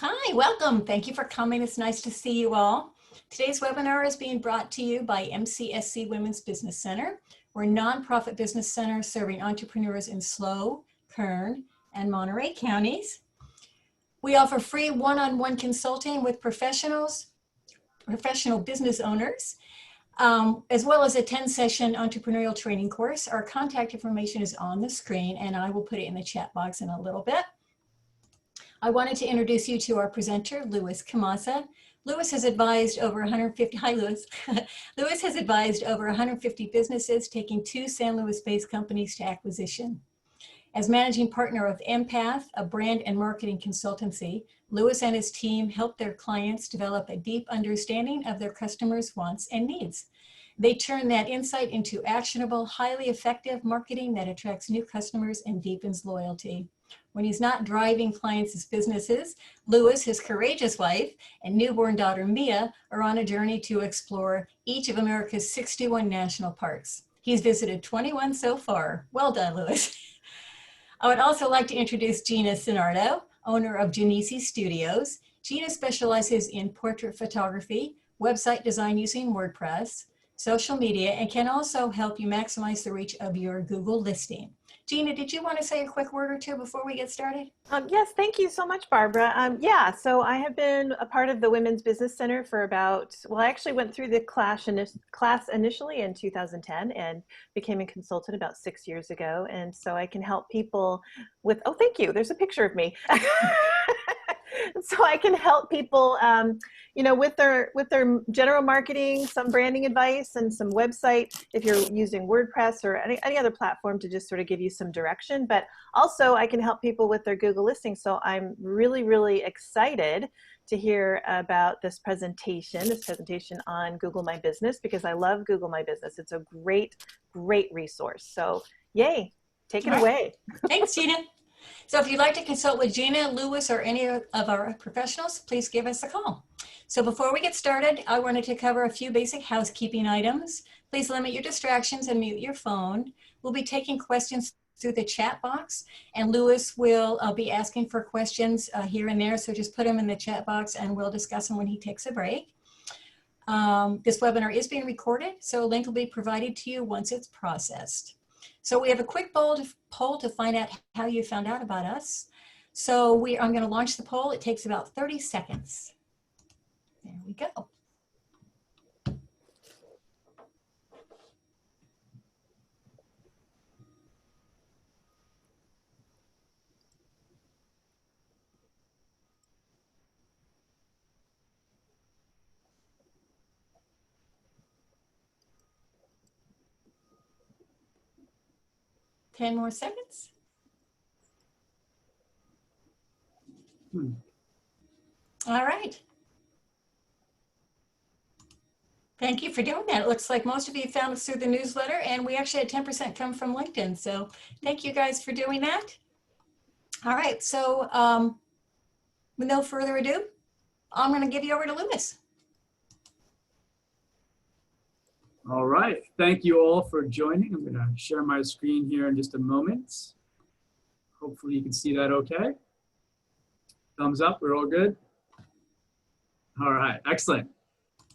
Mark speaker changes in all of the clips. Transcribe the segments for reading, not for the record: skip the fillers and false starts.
Speaker 1: Hi, welcome. Thank you for coming. It's nice to see you all. Today's webinar is being brought to you by MCSC Women's Business Center. We're a nonprofit business center serving entrepreneurs in SLO, Kern, and Monterey counties. We offer free one-on-one consulting with professional business owners, as well as a 10-session entrepreneurial training course. Our contact information is on the screen, and I will put it in the chat box in a little bit. I wanted to introduce you to our presenter, Louis Camassa. Louis has advised over 150, hi Louis. Louis has advised over 150 businesses, taking 2 San Luis-based companies to acquisition. As managing partner of EMPATH, a brand and marketing consultancy, Louis and his team help their clients develop a deep understanding of their customers' wants and needs. They turn that insight into actionable, highly effective marketing that attracts new customers and deepens loyalty. When he's not driving clients' businesses, Louis, his courageous wife, and newborn daughter Mia are on a journey to explore each of America's 61 national parks. He's visited 21 so far. Well done, Louis. I would also like to introduce Gina Sinardo, owner of Genesi Studios. Gina specializes in portrait photography, website design using WordPress, social media, and can also help you maximize the reach of your Google listing. Gina, did you want to say a quick word or two before we get started?
Speaker 2: Yes, thank you so much, Barbara. Yeah, so I have been a part of the Women's Business Center for about, well, I actually went through the class initially in 2010 and became a consultant about 6 years ago. And so I can help people with, oh, thank you, there's a picture of me. So I can help people, you know, with their general marketing, some branding advice, and some website, if you're using WordPress or any other platform, to just sort of give you some direction. But also I can help people with their Google listing. So I'm really, really excited to hear about this presentation on Google My Business, because I love Google My Business. It's a great, great resource. So yay, take it away.
Speaker 1: Thanks, Gina. So if you'd like to consult with Gina, Louis, or any of our professionals, please give us a call. So before we get started, I wanted to cover a few basic housekeeping items. Please limit your distractions and mute your phone. We'll be taking questions through the chat box, and Louis will be asking for questions here and there. So just put them in the chat box and we'll discuss them when he takes a break. This webinar is being recorded, so a link will be provided to you once it's processed. So we have a quick poll to find out how you found out about us. So I'm going to launch the poll. It takes about 30 seconds. There we go. Ten more seconds. All right. Thank you for doing that. It looks like most of you found us through the newsletter, and we actually had 10% come from LinkedIn. So thank you guys for doing that. All right. So with no further ado, I'm going to give you over to Louis.
Speaker 3: All right, thank you all for joining. I'm going to share my screen here in just a moment. Hopefully you can see that okay. Thumbs up, we're all good. All right, excellent.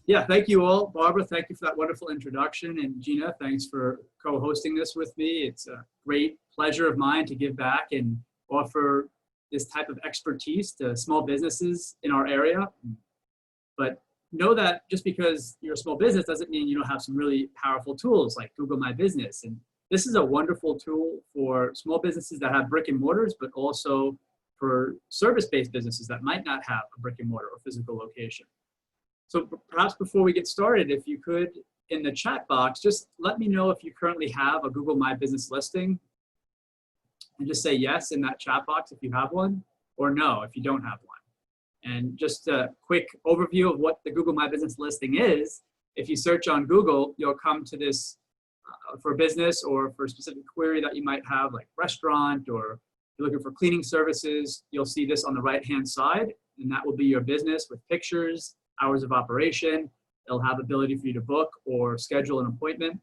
Speaker 3: Yeah, thank you all. Barbara, thank you for that wonderful introduction. And Gina, thanks for co-hosting this with me. It's a great pleasure of mine to give back and offer this type of expertise to small businesses in our area. But know that just because you're a small business doesn't mean you don't have some really powerful tools like Google My Business. And this is a wonderful tool for small businesses that have brick and mortars, but also for service-based businesses that might not have a brick and mortar or physical location. So perhaps before we get started, if you could, in the chat box, just let me know if you currently have a Google My Business listing, and just say yes in that chat box if you have one, or no if you don't have one. And just a quick overview of what the Google My Business listing is. If you search on Google, you'll come to this for business or for a specific query that you might have, like restaurant, or you're looking for cleaning services. You'll see this on the right-hand side, and that will be your business with pictures, hours of operation. It'll have ability for you to book or schedule an appointment.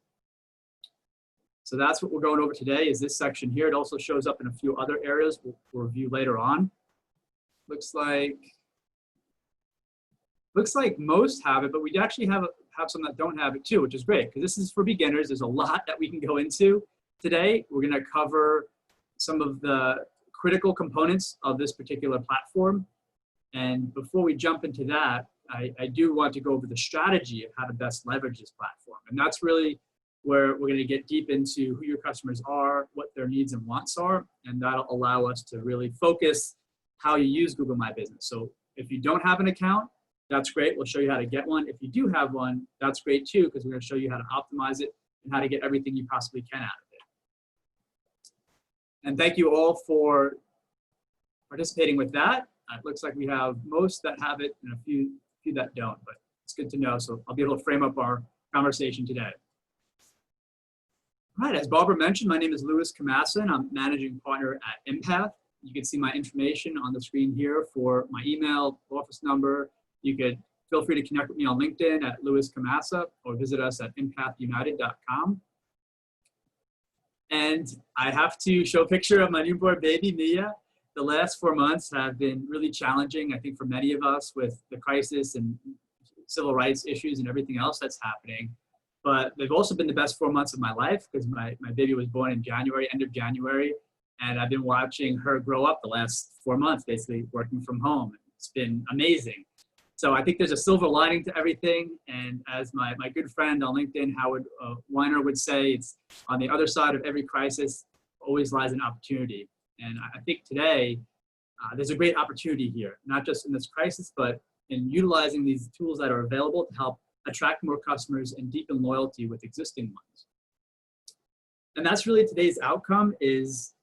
Speaker 3: So that's what we're going over today, is this section here. It also shows up in a few other areas we'll review later on. Looks like Looks like most have it, but we actually have some that don't have it too, which is great because this is for beginners. There's a lot that we can go into today. We're going to cover some of the critical components of this particular platform. And before we jump into that, I do want to go over the strategy of how to best leverage this platform. And that's really where we're going to get deep into who your customers are, what their needs and wants are, and that'll allow us to really focus how you use Google My Business. So if you don't have an account, that's great. We'll show you how to get one. If you do have one, that's great too, because we're going to show you how to optimize it and how to get everything you possibly can out of it. And thank you all for participating with that. It looks like we have most that have it and a few that don't, but it's good to know. So I'll be able to frame up our conversation today. All right, as Barbara mentioned, my name is Louis Camassa, and I'm managing partner at EMPATH. You can see my information on the screen here for my email, office number. You could feel free to connect with me on LinkedIn at Louis Camassa or visit us at empathunited.com. And I have to show a picture of my newborn baby, Mia. The last 4 months have been really challenging, I think, for many of us with the crisis and civil rights issues and everything else that's happening. But they've also been the best 4 months of my life because my baby was born in January, end of January. And I've been watching her grow up the last 4 months, basically working from home. It's been amazing. So I think there's a silver lining to everything. And as my good friend on LinkedIn, Howard Weiner, would say, it's on the other side of every crisis always lies an opportunity. And I think today, there's a great opportunity here, not just in this crisis, but in utilizing these tools that are available to help attract more customers and deepen loyalty with existing ones. And that's really today's outcome is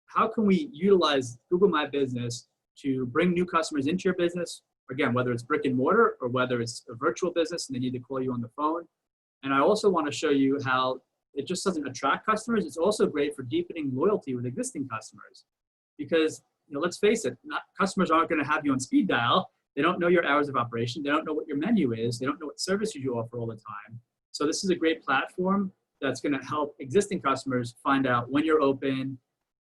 Speaker 3: how can we utilize Google My Business to bring new customers into your business, again, whether it's brick and mortar or whether it's a virtual business and they need to call you on the phone. And I also want to show you how it just doesn't attract customers. It's also great for deepening loyalty with existing customers because, let's face it, customers aren't going to have you on speed dial. They don't know your hours of operation. They don't know what your menu is. They don't know what services you offer all the time. So this is a great platform that's going to help existing customers find out when you're open,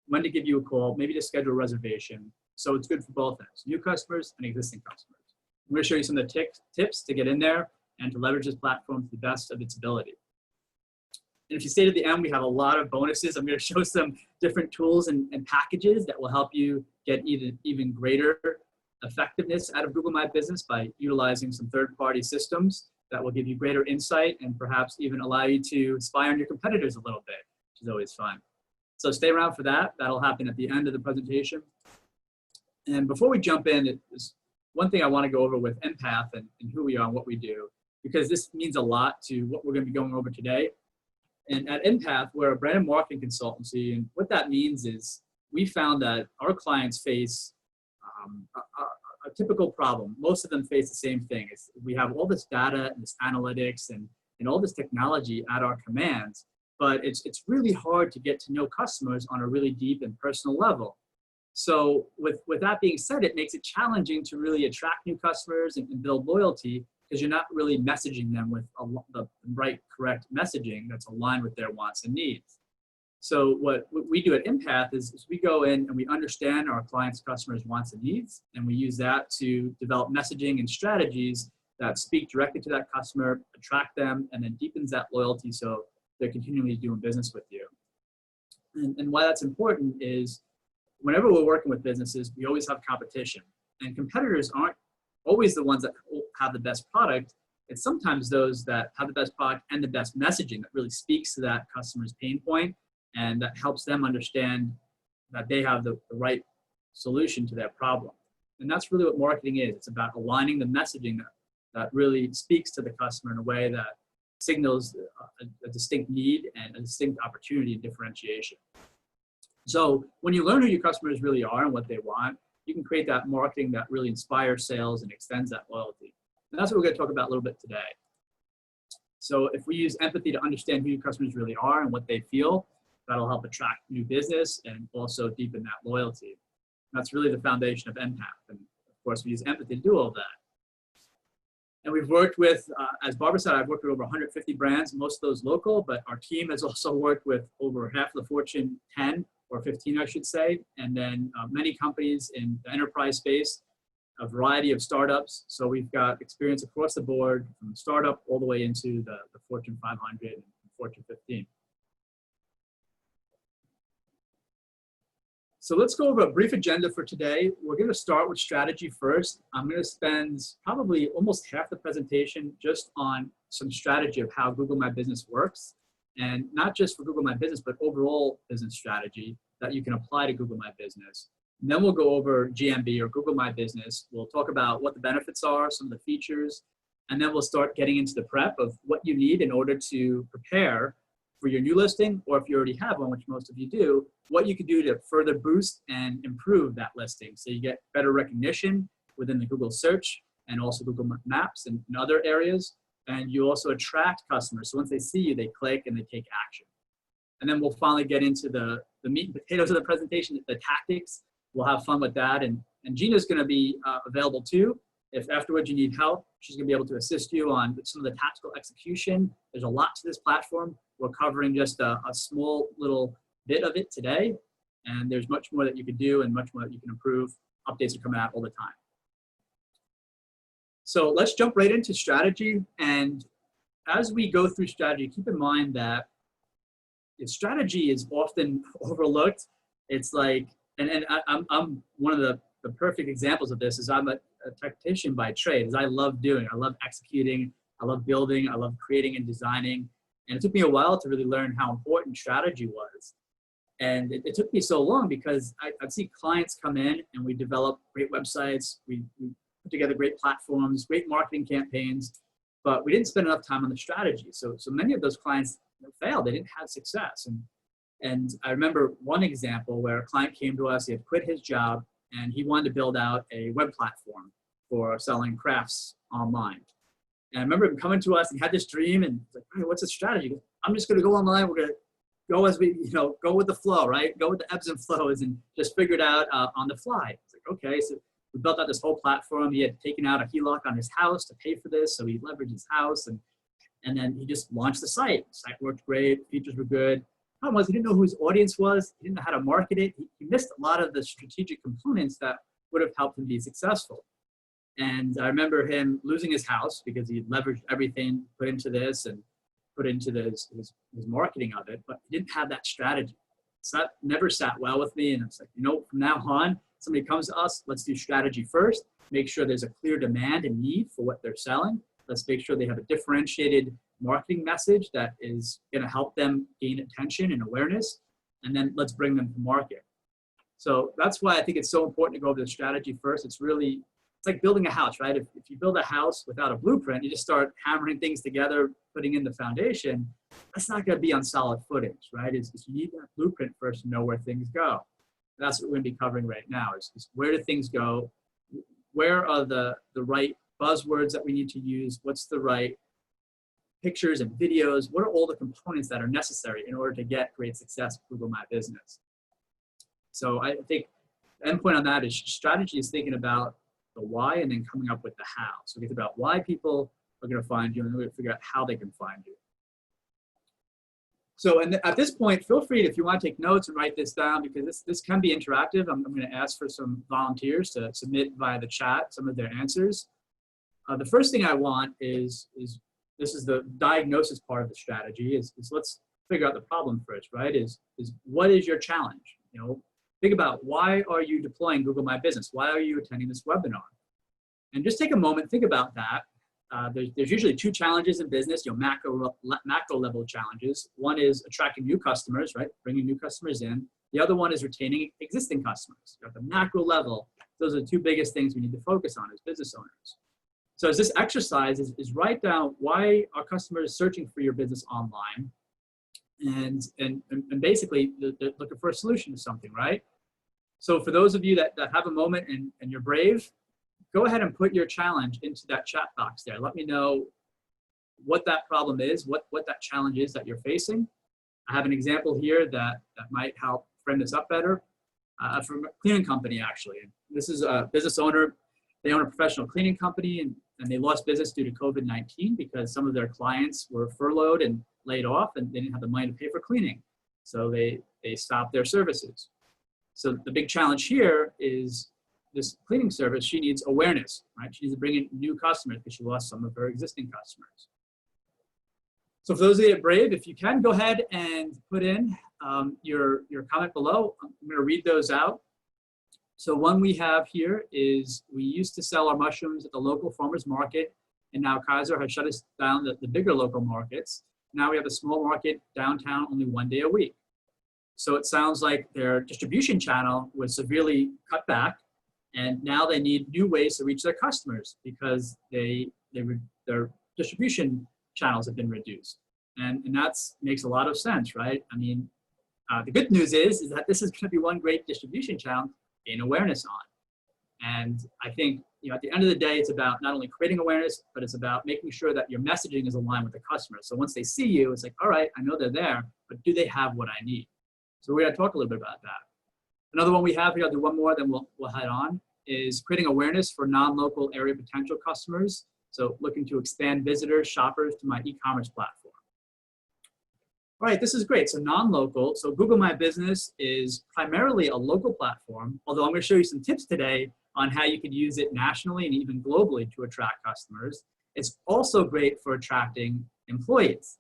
Speaker 3: when to give you a call, maybe to schedule a reservation. So it's good for both ends, new customers and existing customers. I'm going to show you some of the tips to get in there and to leverage this platform to the best of its ability. And if you stay to the end, we have a lot of bonuses. I'm going to show some different tools and packages that will help you get even greater effectiveness out of Google My Business by utilizing some third-party systems that will give you greater insight and perhaps even allow you to spy on your competitors a little bit, which is always fun. So stay around for that. That'll happen at the end of the presentation. And before we jump in, there's one thing I want to go over with EMPATH and who we are and what we do, because this means a lot to what we're going to be going over today. And at EMPATH, we're a brand and marketing consultancy. And what that means is we found that our clients face a typical problem. Most of them face the same thing. We have all this data and this analytics and all this technology at our commands, but it's really hard to get to know customers on a really deep and personal level. So with that being said, it makes it challenging to really attract new customers and build loyalty because you're not really messaging them with the right, correct messaging that's aligned with their wants and needs. So what we do at EMPATH is we go in and we understand our clients' customers' wants and needs, and we use that to develop messaging and strategies that speak directly to that customer, attract them, and then deepens that loyalty so they're continually doing business with you. And why that's important is whenever we're working with businesses, we always have competition. And competitors aren't always the ones that have the best product. It's sometimes those that have the best product and the best messaging that really speaks to that customer's pain point and that helps them understand that they have the right solution to their problem. And that's really what marketing is. It's about aligning the messaging that really speaks to the customer in a way that signals a distinct need and a distinct opportunity and differentiation. So when you learn who your customers really are and what they want, you can create that marketing that really inspires sales and extends that loyalty. And that's what we're going to talk about a little bit today. So if we use empathy to understand who your customers really are and what they feel, that'll help attract new business and also deepen that loyalty. And that's really the foundation of EMPATH. And of course, we use empathy to do all of that. And we've worked with, as Barbara said, I've worked with over 150 brands, most of those local, but our team has also worked with over half of the Fortune 10 or 15, I should say, and then many companies in the enterprise space, a variety of startups. So we've got experience across the board from startup all the way into the Fortune 500 and Fortune 15. So let's go over a brief agenda for today. We're going to start with strategy first. I'm going to spend probably almost half the presentation just on some strategy of how Google My Business works. And not just for Google My Business, but overall business strategy that you can apply to Google My Business. And then we'll go over GMB or Google My Business. We'll talk about what the benefits are, some of the features, and then we'll start getting into the prep of what you need in order to prepare for your new listing, or if you already have one, which most of you do, what you can do to further boost and improve that listing. So you get better recognition within the Google search and also Google Maps and in other areas. And you also attract customers. So once they see you, they click and they take action. And then we'll finally get into the meat and potatoes of the presentation, the tactics. We'll have fun with that. And Gina's going to be available too. If afterwards you need help, she's going to be able to assist you on some of the tactical execution. There's a lot to this platform. We're covering just a small little bit of it today. And there's much more that you can do and much more that you can improve. Updates are coming out all the time. So let's jump right into strategy. And as we go through strategy, keep in mind that strategy is often overlooked. It's like, and I'm one of the perfect examples of this is I'm a tactician by trade, as I love doing. I love executing, I love building, I love creating and designing. And it took me a while to really learn how important strategy was. And it took me so long because I'd see clients come in and we develop great websites, we put together great platforms, great marketing campaigns, but we didn't spend enough time on the strategy. So many of those clients failed, they didn't have success. And I remember one example where a client came to us, he had quit his job, and he wanted to build out a web platform for selling crafts online. And I remember him coming to us and he had this dream and like, hey, what's the strategy? He goes, I'm just gonna go online, we're gonna go as we, go with the flow, right? Go with the ebbs and flows and just figure it out on the fly. It's like, okay, so we built out this whole platform. He had taken out a HELOC on his house to pay for this, so he leveraged his house, and then he just launched the site. The site worked great, features were good. Problem was he didn't know who his audience was. He didn't know how to market it. He missed a lot of the strategic components that would have helped him be successful. And I remember him losing his house because he had leveraged everything, put into this and put into his marketing of it, but he didn't have that strategy. So that never sat well with me. And it's like, from now on, somebody comes to us, let's do strategy first, make sure there's a clear demand and need for what they're selling. Let's make sure they have a differentiated marketing message that is going to help them gain attention and awareness, and then let's bring them to market. So that's why I think it's so important to go over the strategy first. It's like building a house, right? If you build a house without a blueprint, you just start hammering things together, putting in the foundation, that's not going to be on solid footings, right? You need that blueprint first to know where things go. And that's what we're going to be covering right now is where do things go? Where are the right buzzwords that we need to use? What's the right pictures and videos? What are all the components that are necessary in order to get great success with Google My Business? So I think the end point on that is strategy is thinking about the why and then coming up with the how. So we think about why people are going to find you, and then we're going to figure out how they can find you. So and at this point, feel free if you want to take notes and write this down, because this can be interactive. I'm going to ask for some volunteers to submit via the chat some of their answers. The first thing I want is this is the diagnosis part of the strategy, is let's figure out the problem first, right? Is what is your challenge? Think about, why are you deploying Google My Business? Why are you attending this webinar? And just take a moment, think about that. There's usually two challenges in business, macro level challenges. One is attracting new customers, right? Bringing new customers in. The other one is retaining existing customers. At the macro level, those are the two biggest things we need to focus on as business owners. So as this exercise is write down, why are customers searching for your business online? And basically they're looking for a solution to something, right? So for those of you that have a moment and you're brave, go ahead and put your challenge into that chat box there. Let me know what that problem is, what that challenge is that you're facing. I have an example here that might help frame this up better from a cleaning company, actually. This is a business owner. They own a professional cleaning company, and they lost business due to COVID-19 because some of their clients were furloughed and laid off, and they didn't have the money to pay for cleaning. So they stopped their services. So the big challenge here is this cleaning service, she needs awareness, right? She needs to bring in new customers because she lost some of her existing customers. So for those of you that are brave, if you can, go ahead and put in your comment below. I'm going to read those out. So one we have here is, we used to sell our mushrooms at the local farmers market, and now Kaiser has shut us down the bigger local markets. Now we have a small market downtown only 1 day a week. So it sounds like their distribution channel was severely cut back, and now they need new ways to reach their customers because their distribution channels have been reduced. And that makes a lot of sense, right? I mean, the good news is that this is going to be one great distribution channel to gain awareness on. And I think, at the end of the day, it's about not only creating awareness, but it's about making sure that your messaging is aligned with the customer. So once they see you, it's like, all right, I know they're there, but do they have what I need? So we're going to talk a little bit about that. Another one we have here, I'll do one more, then we'll head on, is creating awareness for non-local area potential customers. So looking to expand visitors, shoppers to my e-commerce platform. All right, this is great. So non-local, so Google My Business is primarily a local platform, although I'm going to show you some tips today on how you can use it nationally and even globally to attract customers. It's also great for attracting employees.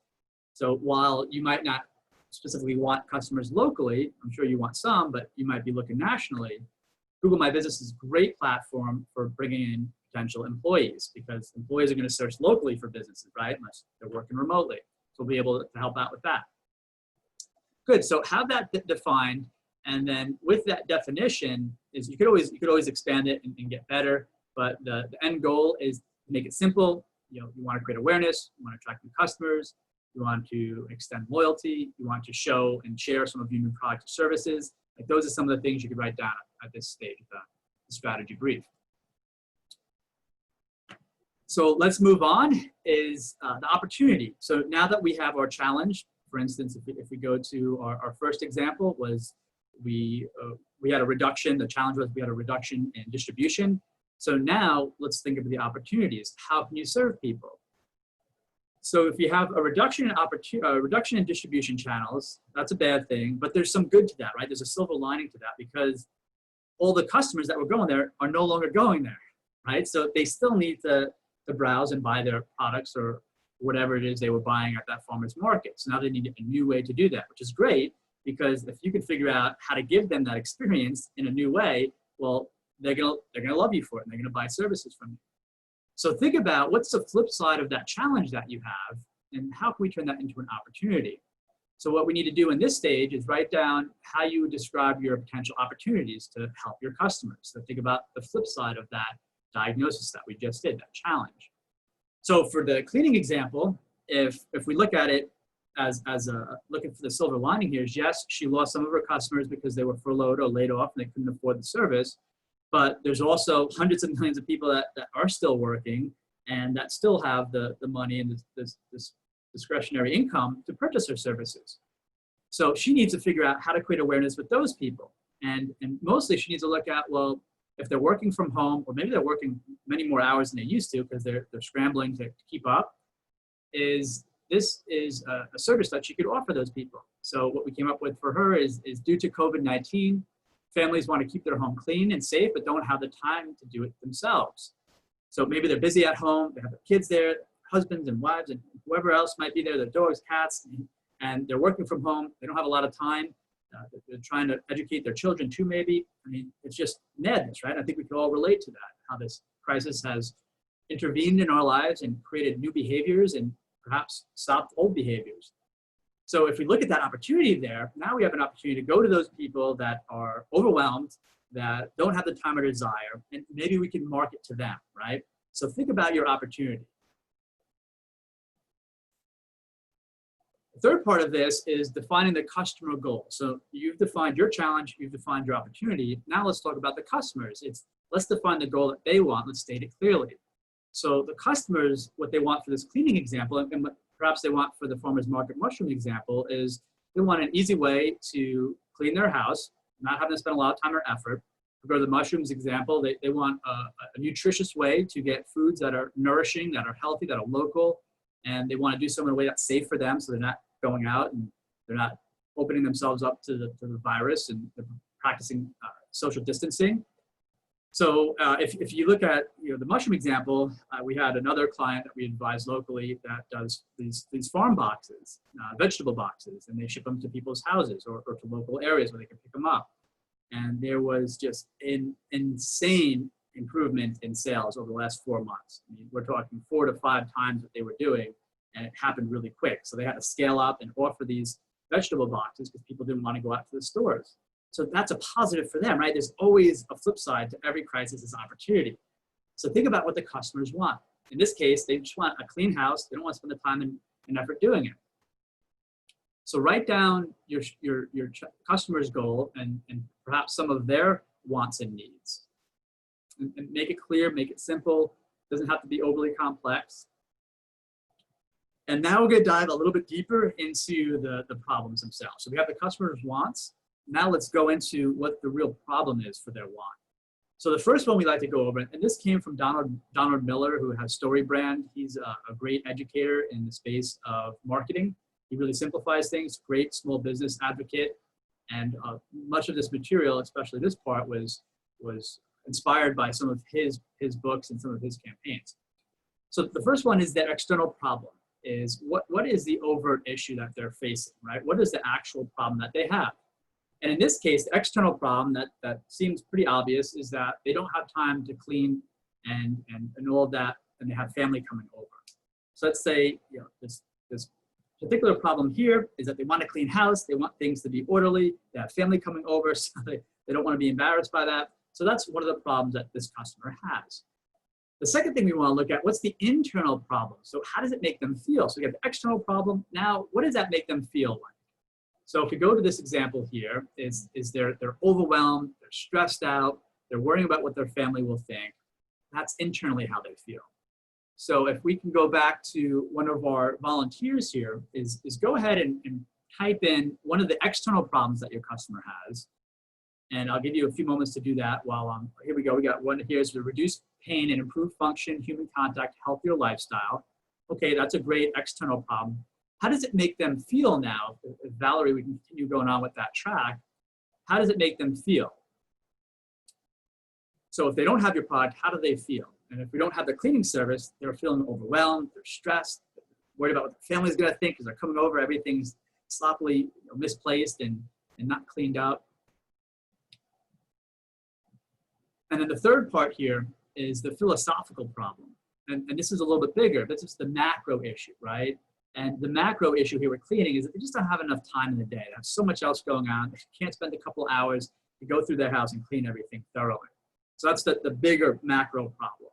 Speaker 3: So while you might not specifically want customers locally, I'm sure you want some, but you might be looking nationally, Google My Business is a great platform for bringing in potential employees, because employees are going to search locally for businesses, right? Unless they're working remotely. So we'll be able to help out with that. Good, so have that defined, and then with that definition is you could always expand it and get better, but the end goal is to make it simple. You want to create awareness, you want to attract new customers, you want to extend loyalty, you want to show and share some of your new products or services. Like, those are some of the things you could write down at this stage of the strategy brief. So let's move on, is the opportunity. So now that we have our challenge, for instance, if we go to our first example, was we had a reduction, the challenge was we had a reduction in distribution. So now let's think of the opportunities. How can you serve people? So if you have a reduction in distribution channels, that's a bad thing, but there's some good to that, right? There's a silver lining to that, because all the customers that were going there are no longer going there, right? So they still need to browse and buy their products or whatever it is they were buying at that farmer's market. So now they need a new way to do that, which is great, because if you can figure out how to give them that experience in a new way, well, they're gonna love you for it, and they're gonna buy services from you. So think about what's the flip side of that challenge that you have, and how can we turn that into an opportunity? So what we need to do in this stage is write down how you would describe your potential opportunities to help your customers. So think about the flip side of that diagnosis that we just did, that challenge. So for the cleaning example, if we look at it as looking for the silver lining here, is yes, she lost some of her customers because they were furloughed or laid off and they couldn't afford the service. But there's also hundreds of millions of people that are still working and that still have the money and this discretionary income to purchase her services. So she needs to figure out how to create awareness with those people. And mostly she needs to look at, well, if they're working from home, or maybe they're working many more hours than they used to because they're scrambling to keep up, this is a service that she could offer those people. So what we came up with for her is due to COVID-19, families want to keep their home clean and safe, but don't have the time to do it themselves. So maybe they're busy at home, they have their kids there, husbands and wives and whoever else might be there, their dogs, cats, and they're working from home. They don't have a lot of time. They're trying to educate their children too, maybe. I mean, it's just madness, right? I think we can all relate to that, how this crisis has intervened in our lives and created new behaviors and perhaps stopped old behaviors. So if we look at that opportunity there, now we have an opportunity to go to those people that are overwhelmed, that don't have the time or desire, and maybe we can market to them, right? So think about your opportunity. The third part of this is defining the customer goal. So you've defined your challenge, you've defined your opportunity. Now let's talk about the customers. Let's define the goal that they want. Let's state it clearly. So the customers, what they want for this cleaning example, and what perhaps they want for the farmer's market mushroom example, is they want an easy way to clean their house, not having to spend a lot of time or effort. For the mushrooms example, they want a nutritious way to get foods that are nourishing, that are healthy, that are local, and they want to do so in a way that's safe for them, so they're not going out and they're not opening themselves up to the virus, and they're practicing social distancing. So if you look at the mushroom example, we had another client that we advised locally that does these farm boxes, vegetable boxes, and they ship them to people's houses or to local areas where they can pick them up. And there was just an insane improvement in sales over the last 4 months. I mean, we're talking 4 to 5 times what they were doing, and it happened really quick. So they had to scale up and offer these vegetable boxes because people didn't want to go out to the stores. So that's a positive for them, right? There's always a flip side to every crisis is opportunity. So think about what the customers want. In this case, they just want a clean house. They don't want to spend the time and effort doing it. So write down your customer's goal and perhaps some of their wants and needs. And make it clear, make it simple. It doesn't have to be overly complex. And now we're going to dive a little bit deeper into the problems themselves. So we have the customer's wants. Now let's go into what the real problem is for their want. So the first one we like to go over, and this came from Donald Miller, who has StoryBrand. He's a great educator in the space of marketing. He really simplifies things, great small business advocate. And much of this material, especially this part, was inspired by some of his books and some of his campaigns. So the first one is their external problem, is what is the overt issue that they're facing, right? What is the actual problem that they have? And in this case, the external problem that seems pretty obvious is that they don't have time to clean and all of that, and they have family coming over. So let's say this particular problem here is that they want a clean house, they want things to be orderly, they have family coming over, so they don't want to be embarrassed by that. So that's one of the problems that this customer has. The second thing we want to look at, what's the internal problem? So how does it make them feel? So we have the external problem. Now, what does that make them feel like? So if we go to this example here, is they're overwhelmed, they're stressed out, they're worrying about what their family will think. That's internally how they feel. So if we can go back to one of our volunteers here, is go ahead and type in one of the external problems that your customer has. And I'll give you a few moments to do that while here we go. We got one here is to reduce pain and improve function, human contact, healthier lifestyle. Okay, that's a great external problem. How does it make them feel now? If Valerie, we can continue going on with that track. How does it make them feel? So if they don't have your product, how do they feel? And if we don't have the cleaning service, they're feeling overwhelmed, they're stressed, they're worried about what the family's gonna think because they're coming over, everything's sloppily misplaced and not cleaned up. And then the third part here is the philosophical problem. And this is a little bit bigger. This is the macro issue, right? And the macro issue here with cleaning is that they just don't have enough time in the day. They have so much else going on. They can't spend a couple hours to go through their house and clean everything thoroughly. So that's the bigger macro problem.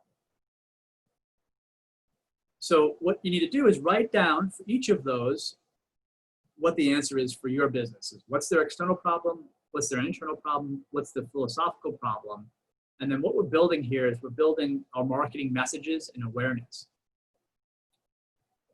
Speaker 3: So what you need to do is write down for each of those what the answer is for your businesses. What's their external problem? What's their internal problem? What's the philosophical problem? And then what we're building here is we're building our marketing messages and awareness.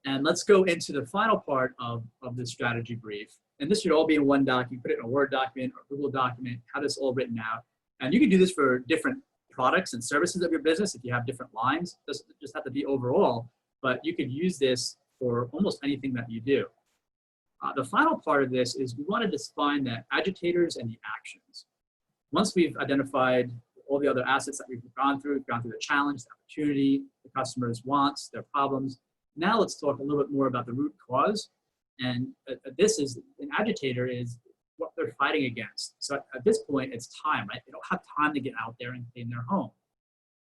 Speaker 3: And let's go into the final part of this strategy brief. And this should all be in one document. You put it in a Word document or Google document, have this all written out. And you can do this for different products and services of your business if you have different lines. It doesn't just have to be overall, but you could use this for almost anything that you do. The final part of this is we want to define the agitators and the actions. Once we've identified all the other assets that we've gone through the challenge, the opportunity, the customer's wants, their problems. Now let's talk a little bit more about the root cause. And this is, an agitator is what they're fighting against. So at this point, it's time, right? They don't have time to get out there and clean their home.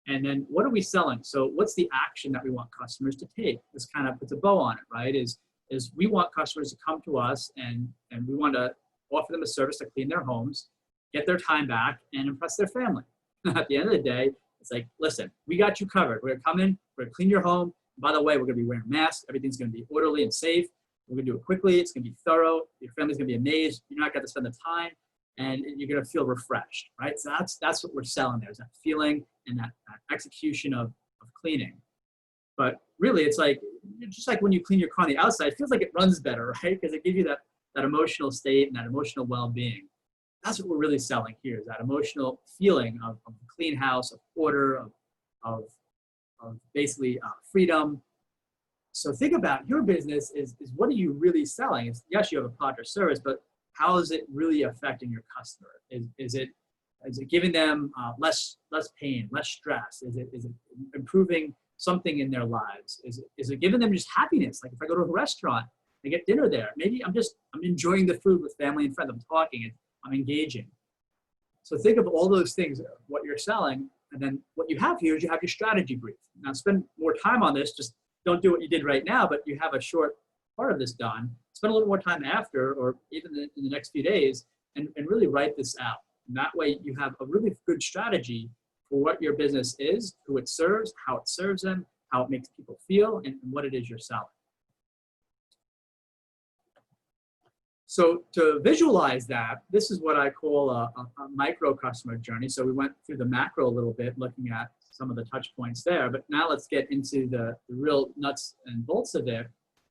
Speaker 3: And then what are we selling? So what's the action that we want customers to take? This kind of puts a bow on it, right? Is we want customers to come to us and we want to offer them a service to clean their homes, get their time back, and impress their family. At the end of the day, it's like, listen, we got you covered. We're gonna come in, we're gonna clean your home. By the way, we're gonna be wearing masks. Everything's gonna be orderly and safe. We're gonna do it quickly. It's gonna be thorough. Your family's gonna be amazed. You're not gonna spend the time, and you're gonna feel refreshed, right? So that's what we're selling there, is that feeling and that execution of cleaning. But really, it's like, just like when you clean your car on the outside, it feels like it runs better, right? Because it gives you that emotional state and that emotional well-being. That's what we're really selling here, is that emotional feeling of a clean house, of order, of basically freedom. So think about your business is what are you really selling? Yes, you have a product or service, but how is it really affecting your customer? Is it Is it giving them less pain, less stress? Is it improving something in their lives? Is it giving them just happiness? Like if I go to a restaurant, I get dinner there. Maybe I'm enjoying the food with family and friends. I'm talking and I'm engaging. So think of all those things, what you're selling, and then what you have here is you have your strategy brief. Now spend more time on this. Just don't do what you did right now, but you have a short part of this done. Spend a little more time after, or even in the next few days, and really write this out. And that way you have a really good strategy for what your business is, who it serves, how it serves them, how it makes people feel, and what it is you're selling. So to visualize that, this is what I call a micro customer journey. So we went through the macro a little bit, looking at some of the touch points there, but now let's get into the real nuts and bolts of it.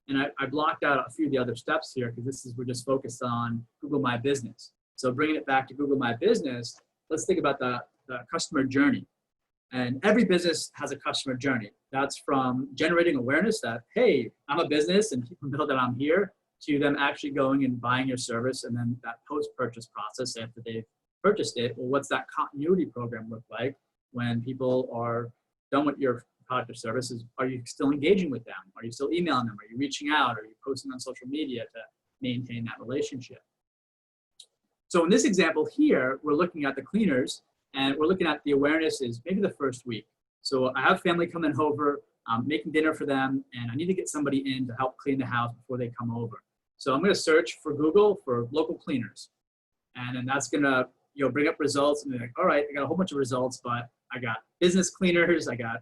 Speaker 3: And I blocked out a few of the other steps here because we're just focused on Google My Business. So bringing it back to Google My Business, let's think about the customer journey. And every business has a customer journey. That's from generating awareness that, hey, I'm a business and people know that I'm here, to them actually going and buying your service, and then that post-purchase process after they've purchased it. Well, what's that continuity program look like when people are done with your product or services? Are you still engaging with them? Are you still emailing them? Are you reaching out? Are you posting on social media to maintain that relationship? So in this example here, we're looking at the cleaners, and we're looking at the awareness is maybe the first week. So I have family coming over, making dinner for them, and I need to get somebody in to help clean the house before they come over. So I'm going to search for Google for local cleaners, and then that's going to bring up results, and be like, all right, I got a whole bunch of results, but I got business cleaners, I got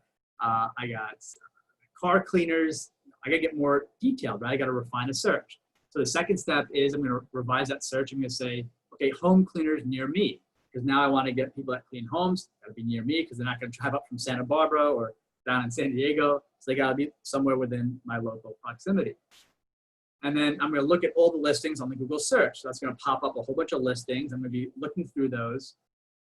Speaker 3: car cleaners. I got to get more detailed, right? I got to refine a search. So the second step is I'm going to revise that search. I'm going to say, okay, home cleaners near me, because now I want to get people that clean homes. Got to be near me because they're not going to drive up from Santa Barbara or down in San Diego. So they got to be somewhere within my local proximity. And then I'm going to look at all the listings on the Google search. So that's going to pop up a whole bunch of listings. I'm going to be looking through those.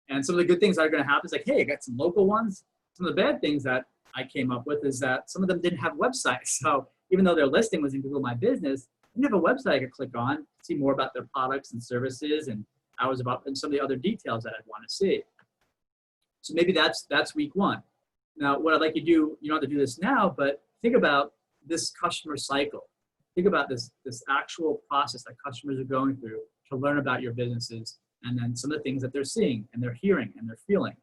Speaker 3: And some of the good things that are going to happen is like, hey, I got some local ones. Some of the bad things that I came up with is that some of them didn't have websites. So even though their listing was in Google My Business, they didn't have a website I could click on, see more about their products and services and hours about and some of the other details that I'd want to see. So maybe that's week one. Now, what I'd like you to do, you don't have to do this now, but think about this customer cycle. Think about this actual process that customers are going through to learn about your businesses, and then some of the things that they're seeing and they're hearing and they're feeling.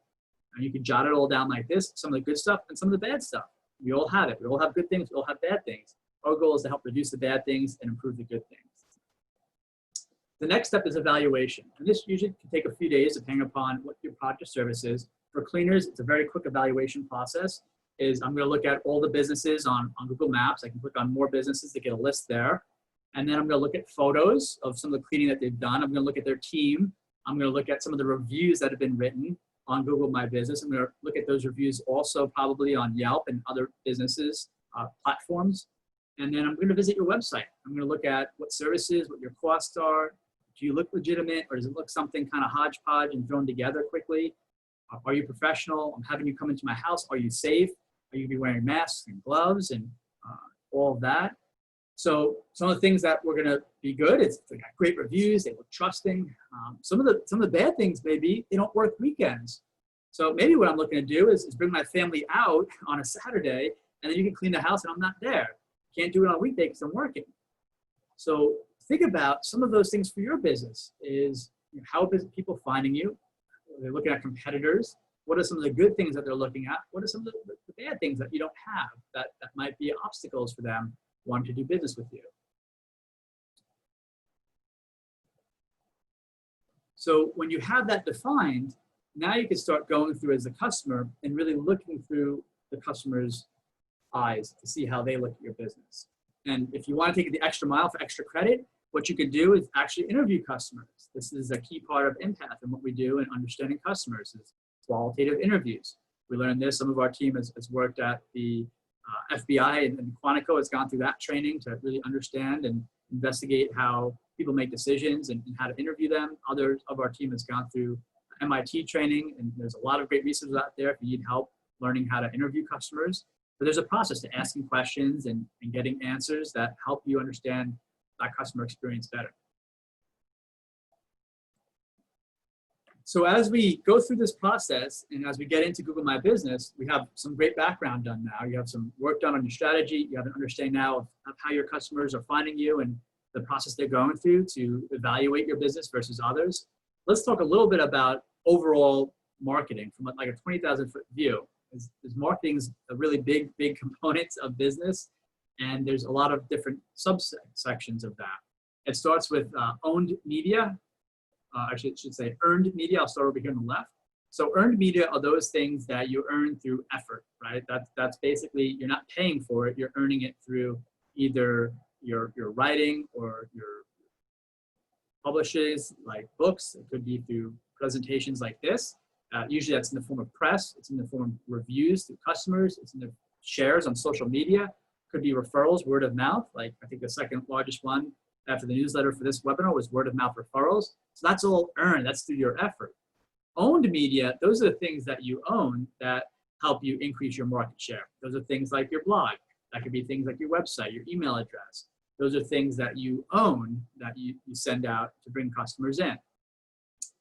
Speaker 3: And you can jot it all down like this, some of the good stuff and some of the bad stuff. We all have it. We all have good things. We all have bad things. Our goal is to help reduce the bad things and improve the good things. The next step is evaluation. And this usually can take a few days depending upon what your product or service is. For cleaners, it's a very quick evaluation process. I'm going to look at all the businesses on Google Maps. I can click on more businesses to get a list there. And then I'm going to look at photos of some of the cleaning that they've done. I'm going to look at their team. I'm going to look at some of the reviews that have been written on Google My Business. I'm going to look at those reviews also probably on Yelp and other businesses platforms. And then I'm going to visit your website. I'm going to look at what services, what your costs are. Do you look legitimate, or does it look something kind of hodgepodge and thrown together quickly? Are you professional? I'm having you come into my house. Are you safe? Are you going to be wearing masks and gloves and all of that? So some of the things that we're going to be good is they got great reviews. They look trusting. Some of the bad things maybe they don't work weekends. So maybe what I'm looking to do is bring my family out on a Saturday, and then you can clean the house and I'm not there. Can't do it on a weekday because I'm working. So think about some of those things for your business. Is how are people finding you? They're looking at competitors. What are some of the good things that they're looking at? What are some of the bad things that you don't have that might be obstacles for them wanting to do business with you? So when you have that defined, now you can start going through as a customer and really looking through the customer's eyes to see how they look at your business. And if you want to take the extra mile for extra credit, what you could do is actually interview customers. This is a key part of EMPATH and what we do in understanding customers is qualitative interviews. We learned this. Some of our team has worked at the FBI and Quantico has gone through that training to really understand and investigate how people make decisions and how to interview them. Others of our team has gone through MIT training, and there's a lot of great resources out there if you need help learning how to interview customers. But there's a process to asking questions and getting answers that help you understand that customer experience better. So as we go through this process and as we get into Google My Business, we have some great background done now. You have some work done on your strategy. You have an understanding now of how your customers are finding you and the process they're going through to evaluate your business versus others. Let's talk a little bit about overall marketing from like a 20,000 foot view. Marketing is a really big component of business, and there's a lot of different subsections of that. It starts with owned media. I should say earned media. I'll start over here on the left. So earned media are those things that you earn through effort, right? That's basically, you're not paying for it, you're earning it through either your writing or your publishes like books. It could be through presentations like this. Usually that's in the form of press. It's in the form of reviews to customers. It's in the shares on social media. Could be referrals, word of mouth. Like I think the second largest one after the newsletter for this webinar was word of mouth referrals. So that's all earned. That's through your effort. Owned media, those are the things that you own that help you increase your market share. Those are things like your blog. That could be things like your website, your email address. Those are things that you own that you send out to bring customers in.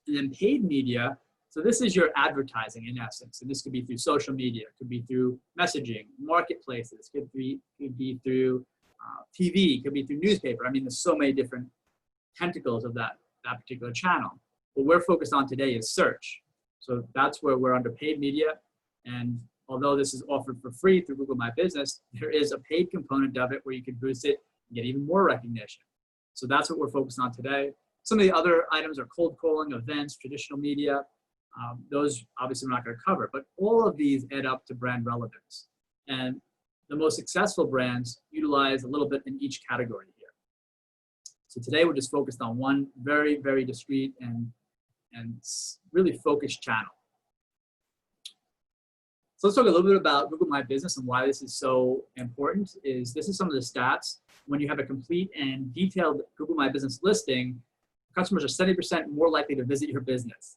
Speaker 3: And then paid media, so this is your advertising in essence. And this could be through social media, it could be through messaging, marketplaces, could be through TV, could be through newspaper. I mean, there's so many different tentacles of that particular channel. What we're focused on today is search. So that's where we're under paid media. And although this is offered for free through Google My Business, there is a paid component of it where you can boost it and get even more recognition. So that's what we're focused on today. Some of the other items are cold calling, events, traditional media. Those obviously we're not going to cover, but all of these add up to brand relevance. And the most successful brands utilize a little bit in each category here. So today we're just focused on one very, very discrete and really focused channel. So let's talk a little bit about Google My Business and why this is so important. This is some of the stats. When you have a complete and detailed Google My Business listing, customers are 70% more likely to visit your business.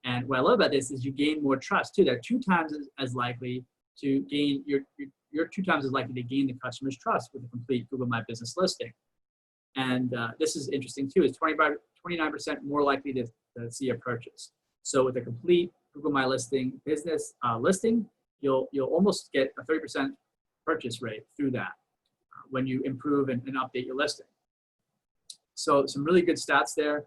Speaker 3: And what I love about this is you gain more trust too. They're 2 times as likely to gain, you're 2 times as likely to gain the customer's trust with a complete Google My Business listing. And this is interesting too, is 29% more likely to see a purchase. So with a complete Google My Listing business listing, you'll almost get a 30% purchase rate through that when you improve and update your listing. So some really good stats there.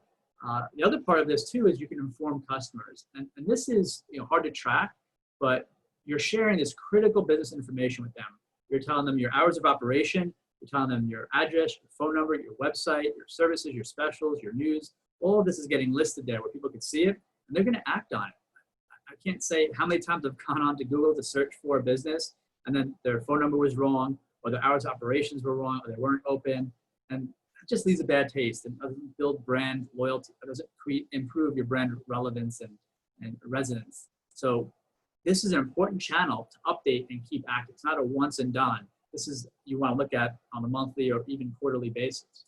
Speaker 3: The other part of this too is you can inform customers. And this is hard to track, but you're sharing this critical business information with them. You're telling them your hours of operation, you're telling them your address, your phone number, your website, your services, your specials, your news. All of this is getting listed there where people can see it, and they're going to act on it. I can't say how many times I've gone on to Google to search for a business, and then their phone number was wrong, or their hours of operations were wrong, or they weren't open, and it just leaves a bad taste and doesn't build brand loyalty. It doesn't improve your brand relevance and resonance. So this is an important channel to update and keep active. It's not a once and done. This is you want to look at on a monthly or even quarterly basis.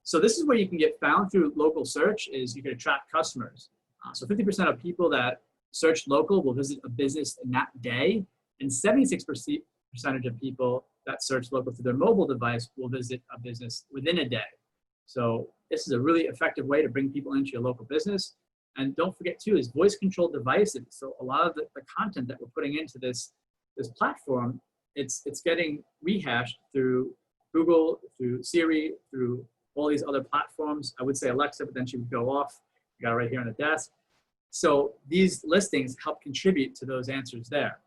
Speaker 3: So this is where you can get found through local search. Is you can attract customers. So 50% of people that search local will visit a business in that day, and 76% of people that search local through their mobile device will visit a business within a day. So this is a really effective way to bring people into your local business. And don't forget too, is voice controlled devices. So a lot of the content that we're putting into this platform, it's getting rehashed through Google, through Siri, through all these other platforms. I would say Alexa, but then she would go off. You got it right here on the desk. So these listings help contribute to those answers there.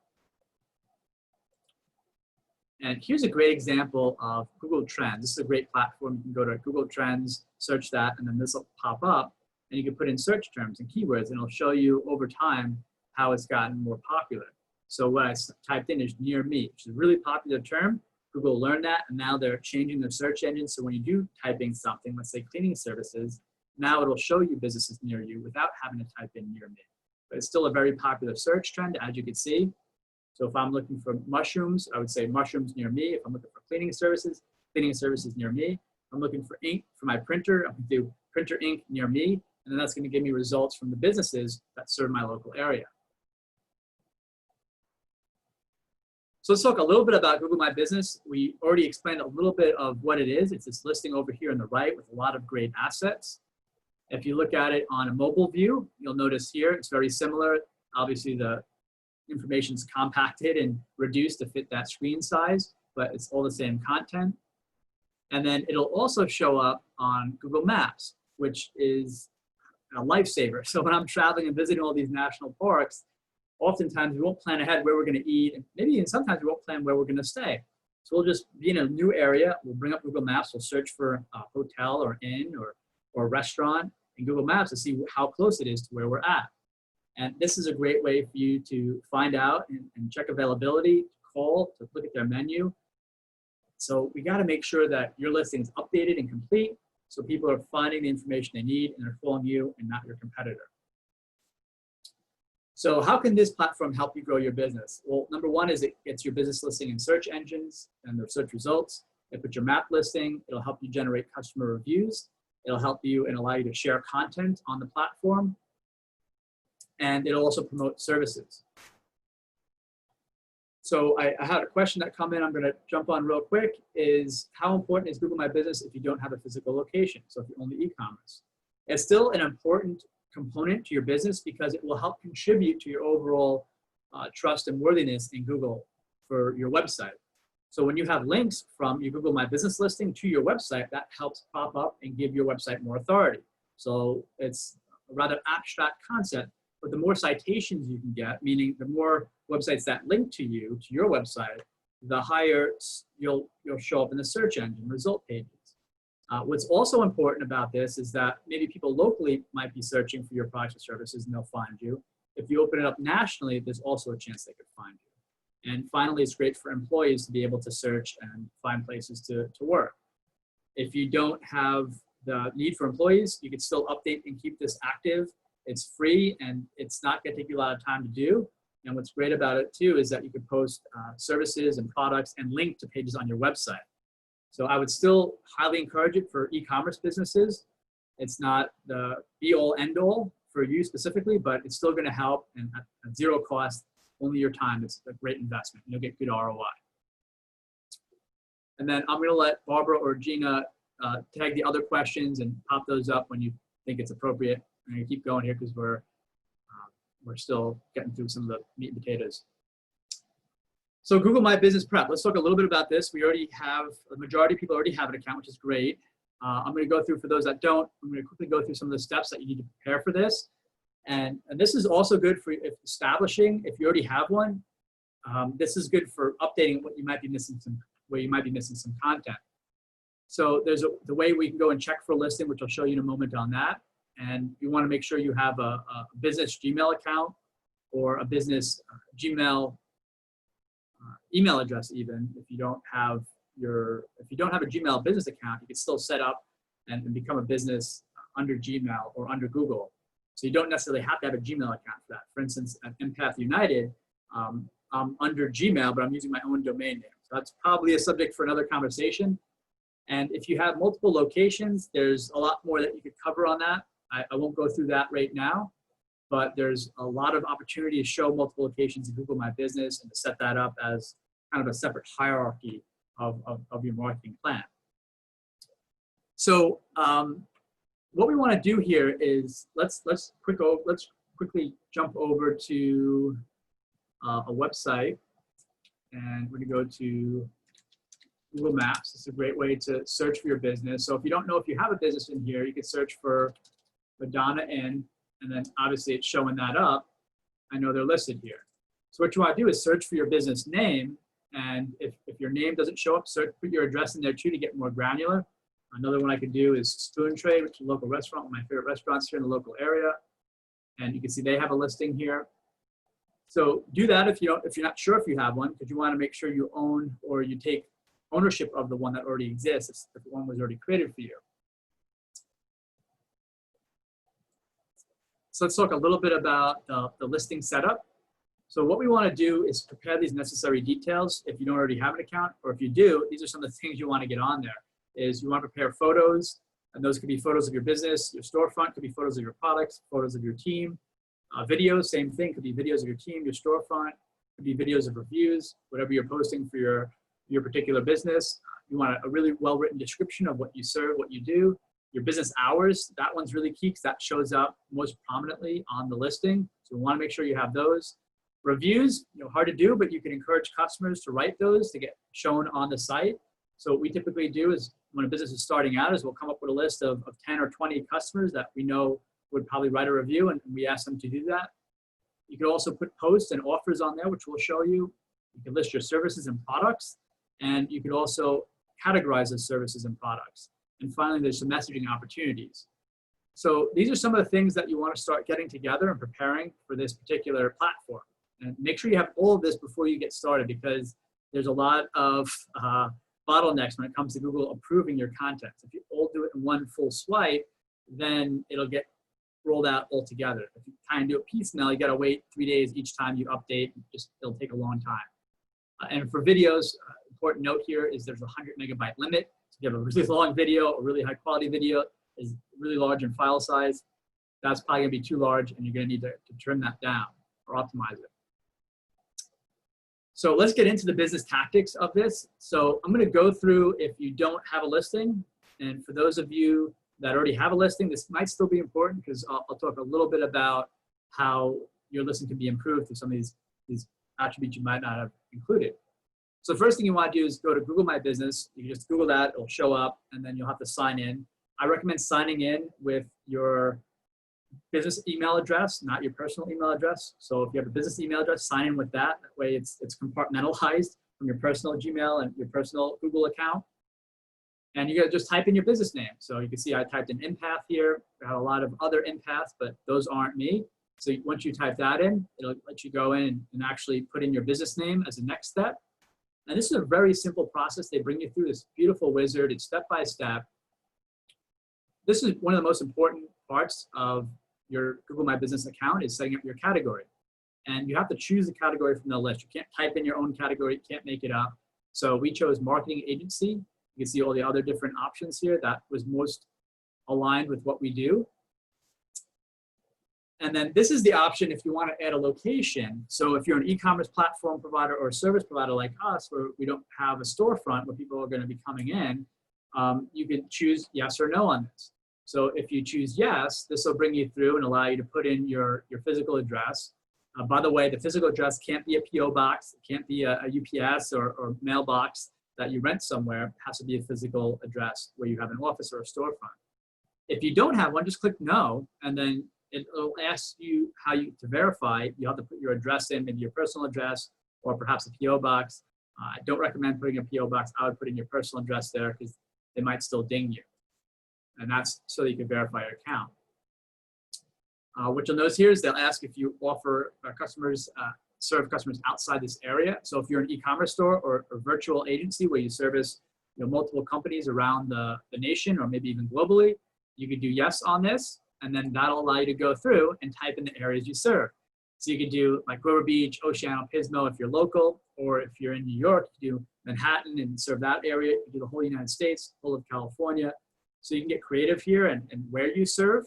Speaker 3: And here's a great example of Google Trends. This is a great platform. You can go to Google Trends, search that, and then this will pop up. And you can put in search terms and keywords, and it'll show you over time how it's gotten more popular. So what I typed in is near me, which is a really popular term. Google learned that, and now they're changing their search engine. So when you do type in something, let's say cleaning services, now it'll show you businesses near you without having to type in near me. But it's still a very popular search trend, as you can see. So if I'm looking for mushrooms, I would say mushrooms near me. If I'm looking for cleaning services near me. If I'm looking for ink for my printer, I'm going to do printer ink near me. And then that's going to give me results from the businesses that serve my local area. So let's talk a little bit about Google My Business. We already explained a little bit of what it is. It's this listing over here on the right with a lot of great assets. If you look at it on a mobile view, you'll notice here it's very similar. Obviously, the information's compacted and reduced to fit that screen size, but it's all the same content. And then it'll also show up on Google Maps, which is a lifesaver. So when I'm traveling and visiting all these national parks, oftentimes we won't plan ahead where we're going to eat, and maybe even sometimes we won't plan where we're going to stay. So we'll just be in a new area. We'll bring up Google Maps. We'll search for a hotel or inn or a restaurant in Google Maps to see how close it is to where we're at. And this is a great way for you to find out and check availability, to call, to look at their menu. So we got to make sure that your listing is updated and complete so people are finding the information they need and they're calling you and not your competitor. So how can this platform help you grow your business? Well, number one is it gets your business listing in search engines and their search results. It puts your map listing. It'll help you generate customer reviews. It'll help you and allow you to share content on the platform. And it'll also promote services. So I had a question that come in, I'm gonna jump on real quick, is how important is Google My Business if you don't have a physical location? So if you're only e-commerce. It's still an important component to your business because it will help contribute to your overall trust and worthiness in Google for your website. So when you have links from your Google My Business listing to your website, that helps pop up and give your website more authority. So it's a rather abstract concept, but the more citations you can get, meaning the more websites that link to you, to your website, the higher you'll show up in the search engine result pages. What's also important about this is that maybe people locally might be searching for your products or services and they'll find you. If you open it up nationally, there's also a chance they could find you. And finally, it's great for employees to be able to search and find places to work. If you don't have the need for employees, you can still update and keep this active. It's free and it's not going to take you a lot of time to do. And what's great about it too is that you can post services and products and link to pages on your website. So I would still highly encourage it for e-commerce businesses. It's not the be-all end-all for you specifically, but it's still going to help and at zero cost, only your time. It's a great investment. You'll get good ROI. And then I'm going to let Barbara or Gina tag the other questions and pop those up when you think it's appropriate. I'm going to keep going here because we're still getting through some of the meat and potatoes. So Google My Business Prep. Let's talk a little bit about this. We already have, the majority of people already have an account, which is great. I'm going to go through, for those that don't, I'm going to quickly go through some of the steps that you need to prepare for this. And this is also good for establishing, if you already have one. This is good for updating what you might be missing, where you might be missing some content. So there's the way we can go and check for a listing, which I'll show you in a moment on that. And you want to make sure you have a business Gmail account or a business Gmail email address. Even if you don't have a Gmail business account, you can still set up and become a business under Gmail or under Google. So you don't necessarily have to have a Gmail account for that. For instance, at EMPATH United, I'm under Gmail, but I'm using my own domain name. So that's probably a subject for another conversation. And if you have multiple locations, there's a lot more that you could cover on that. I won't go through that right now, but there's a lot of opportunity to show multiple locations in Google My Business and to set that up as kind of a separate hierarchy of your marketing plan. So what we want to do here is let's quickly jump over to a website, and we're going to go to Google Maps. It's a great way to search for your business. So if you don't know if you have a business in here, you can search for Madonna Inn, and then obviously it's showing that up. I know they're listed here. So what you want to do is search for your business name, and if your name doesn't show up, put your address in there too to get more granular. Another one I could do is Spoon Trade, which is a local restaurant, one of my favorite restaurants here in the local area. And you can see they have a listing here. So do that if you're not sure if you have one, because you want to make sure you own or you take ownership of the one that already exists if the one was already created for you. So let's talk a little bit about the listing setup. So what we want to do is prepare these necessary details if you don't already have an account, or if you do, these are some of the things you want to get on there. Is you want to prepare photos, and those could be photos of your business, your storefront, could be photos of your products, photos of your team. Videos, same thing, could be videos of your team, your storefront, could be videos of reviews, whatever you're posting for your particular business. You want a really well-written description of what you serve, what you do, Your business hours, that one's really key because that shows up most prominently on the listing. So we want to make sure you have those. Reviews, hard to do, but you can encourage customers to write those to get shown on the site. So what we typically do is when a business is starting out is we'll come up with a list of 10 or 20 customers that we know would probably write a review, and we ask them to do that. You can also put posts and offers on there, which we'll show you. You can list your services and products, and you can also categorize those services and products. And finally, there's some messaging opportunities. So these are some of the things that you want to start getting together and preparing for this particular platform. And make sure you have all of this before you get started, because there's a lot of bottlenecks when it comes to Google approving your content. If you all do it in one full swipe, then it'll get rolled out all together. If you kind of do it piecemeal, you got to wait 3 days each time you update. It'll take a long time. And for videos, important note here is there's a 100 megabyte limit. So if you have a really long video, a really high quality video is really large in file size, that's probably gonna be too large, and you're gonna need to trim that down or optimize it. So let's get into the business tactics of this. So I'm gonna go through if you don't have a listing, and for those of you that already have a listing, this might still be important because I'll talk a little bit about how your listing can be improved through some of these attributes you might not have included. So the first thing you want to do is go to Google My Business. You can just Google that, it'll show up, and then you'll have to sign in. I recommend signing in with your business email address, not your personal email address. So if you have a business email address, sign in with that. That way it's compartmentalized from your personal Gmail and your personal Google account. And you gotta just type in your business name. So you can see I typed in EMPATH here. I have a lot of other empaths, but those aren't me. So once you type that in, it'll let you go in and actually put in your business name as a next step. And this is a very simple process. They bring you through this beautiful wizard. It's step by step. This is one of the most important parts of your Google My Business account is setting up your category. And you have to choose the category from the list. You can't type in your own category. You can't make it up. So we chose marketing agency. You can see all the other different options here. That was most aligned with what we do. And then this is the option if you want to add a location. So if you're an e-commerce platform provider or a service provider like us, where we don't have a storefront where people are going to be coming in, you can choose yes or no on this. So if you choose yes, this will bring you through and allow you to put in your physical address. By the way, the physical address can't be a PO box. It can't be a UPS or mailbox that you rent somewhere. It has to be a physical address where you have an office or a storefront. If you don't have one, just click no, and then it'll ask you how to verify. You have to put your address in, maybe your personal address or perhaps a PO box. I don't recommend putting a PO box. I would put in your personal address there because they might still ding you. And that's so that you can verify your account. What you'll notice here is they'll ask if you offer customers, serve customers outside this area. So if you're an e-commerce store or a virtual agency where you service multiple companies around the nation or maybe even globally, you could do yes on this. And then that'll allow you to go through and type in the areas you serve. So you could do like Grover Beach, Oceano, Pismo if you're local, or if you're in New York, you do Manhattan and serve that area. You do the whole United States, whole of California. So you can get creative here and where you serve.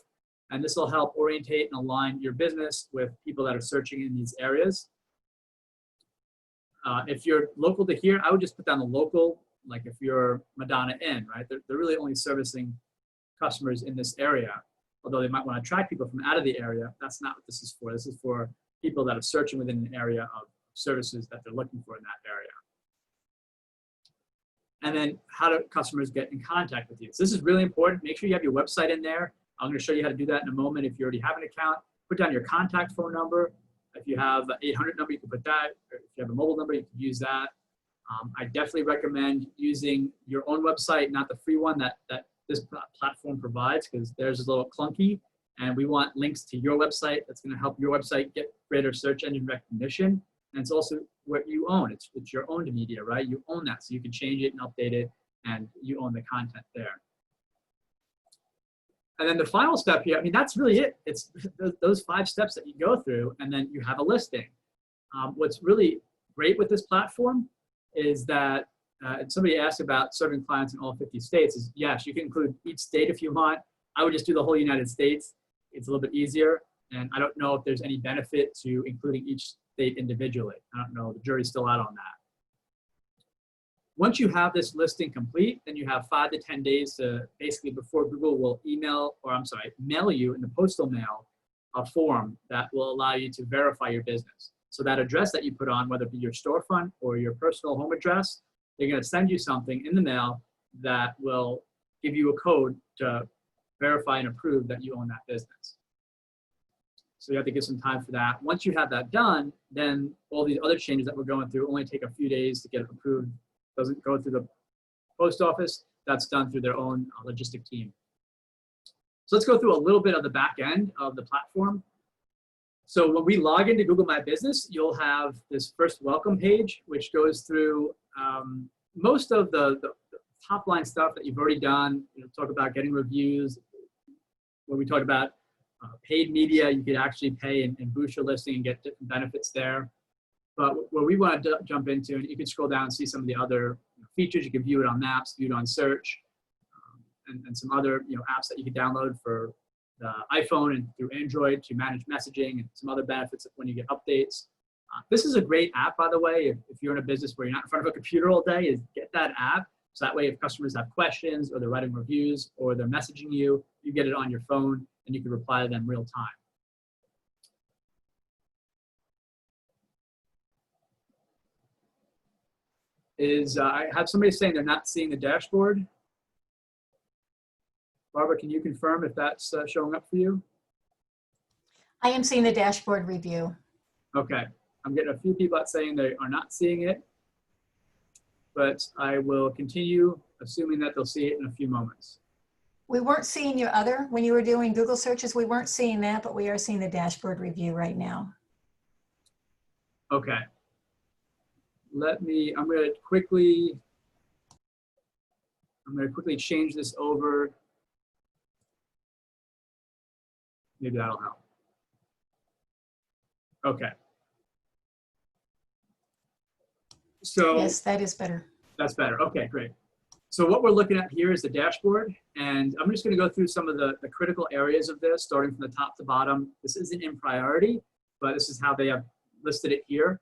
Speaker 3: And this will help orientate and align your business with people that are searching in these areas. If you're local to here, I would just put down the local, like if you're Madonna Inn, right? They're really only servicing customers in this area. Although they might want to attract people from out of the area, that's not what this is for. This is for people that are searching within an area of services that they're looking for in that area. And then how do customers get in contact with you? So this is really important. Make sure you have your website in there. I'm going to show you how to do that in a moment. If you already have an account, put down your contact phone number. If you have an 800 number, you can put that. Or if you have a mobile number, you can use that. I definitely recommend using your own website, not the free one that this platform provides, because theirs is a little clunky, and we want links to your website. That's going to help your website get greater search engine recognition. And it's also what you own. It's your owned media, right? You own that, so you can change it and update it, and you own the content there. And then the final step here, I mean, that's really it. It's those 5 steps that you go through, and then you have a listing. What's really great with this platform is that and somebody asked about serving clients in all 50 states. Is yes, you can include each state if you want. I would just do the whole United States. It's a little bit easier. And I don't know if there's any benefit to including each state individually. I don't know. The jury's still out on that. Once you have this listing complete, then you have 5 to 10 days to basically before Google will mail you in the postal mail a form that will allow you to verify your business. So that address that you put on, whether it be your storefront or your personal home address, they're going to send you something in the mail that will give you a code to verify and approve that you own that business. So you have to give some time for that. Once you have that done, then all these other changes that we're going through only take a few days to get approved. Doesn't go through the post office. That's done through their own logistic team. So let's go through a little bit of the back end of the platform. So when we log into Google My Business, you'll have this first welcome page, which goes through most of the top line stuff that you've already done. Talk about getting reviews. When we talk about paid media, you could actually pay and boost your listing and get different benefits there. But what we want to jump into, and you can scroll down and see some of the other features. You can view it on Maps, view it on Search, and some other apps that you can download for the iPhone and through Android to manage messaging and some other benefits when you get updates. This is a great app, by the way, if you're in a business where you're not in front of a computer all day, is get that app. So that way, if customers have questions or they're writing reviews or they're messaging you, you get it on your phone and you can reply to them real time. I have somebody saying they're not seeing the dashboard. Barbara, can you confirm if that's showing up for you?
Speaker 1: I am seeing the dashboard review.
Speaker 3: Okay, I'm getting a few people out saying they are not seeing it, but I will continue assuming that they'll see it in a few moments.
Speaker 1: We weren't seeing your other, when you were doing Google searches, we weren't seeing that, but we are seeing the dashboard review right now.
Speaker 3: Okay. I'm going to quickly change this over. Maybe that'll help. Okay. So
Speaker 1: yes, that is better.
Speaker 3: That's better. Okay, great. So what we're looking at here is the dashboard, and I'm just going to go through some of the critical areas of this, starting from the top to bottom. This isn't in priority, but this is how they have listed it here.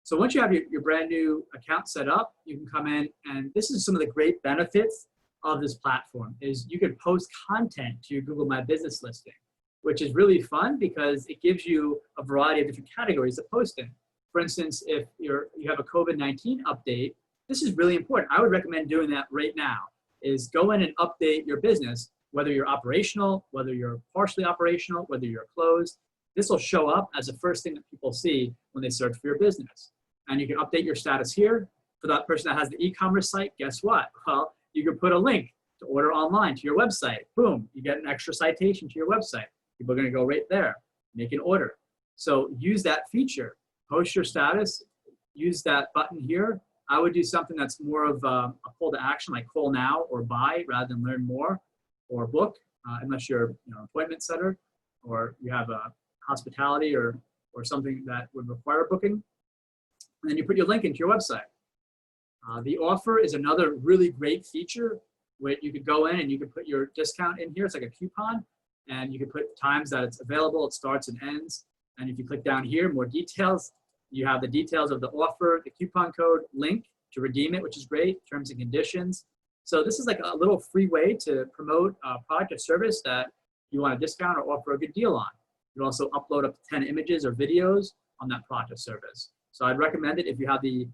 Speaker 3: So once you have your brand new account set up, you can come in, and this is some of the great benefits of this platform is you can post content to your Google My Business listing, which is really fun because it gives you a variety of different categories to post in. For instance, if you have a COVID-19 update, this is really important. I would recommend doing that right now, is go in and update your business, whether you're operational, whether you're partially operational, whether you're closed. This will show up as the first thing that people see when they search for your business. And you can update your status here. For that person that has the e-commerce site, guess what? Well, you can put a link to order online to your website. Boom, you get an extra citation to your website. People are going to go right there, make an order. So use that feature, post your status, use that button here. I would do something that's more of a call to action, like call now or buy rather than learn more or book, unless you're an appointment setter or you have a hospitality or something that would require booking. And then you put your link into your website. The offer is another really great feature where you could go in and you can put your discount in here. It's like a coupon, and you can put times that it's available, it starts and ends. And if you click down here, more details, you have the details of the offer, the coupon code, link to redeem it, which is great, terms and conditions. So this is like a little free way to promote a product or service that you want to discount or offer a good deal on. You also upload up to 10 images or videos on that product or service. So I'd recommend it if you have the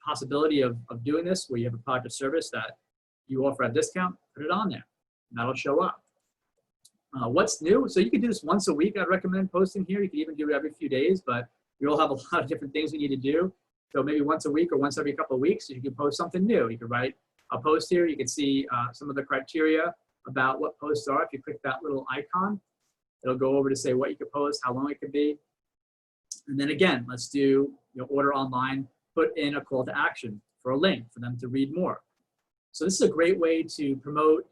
Speaker 3: possibility of doing this, where you have a product or service that you offer a discount, put it on there, and that'll show up. What's new? So you can do this once a week. I'd recommend posting here. You can even do it every few days, but we all have a lot of different things we need to do. So maybe once a week or once every couple of weeks, you can post something new. You can write a post here. You can see some of the criteria about what posts are. If you click that little icon, it'll go over to say what you could post, how long it could be. And then again, let's do order online, put in a call to action for a link for them to read more. So this is a great way to promote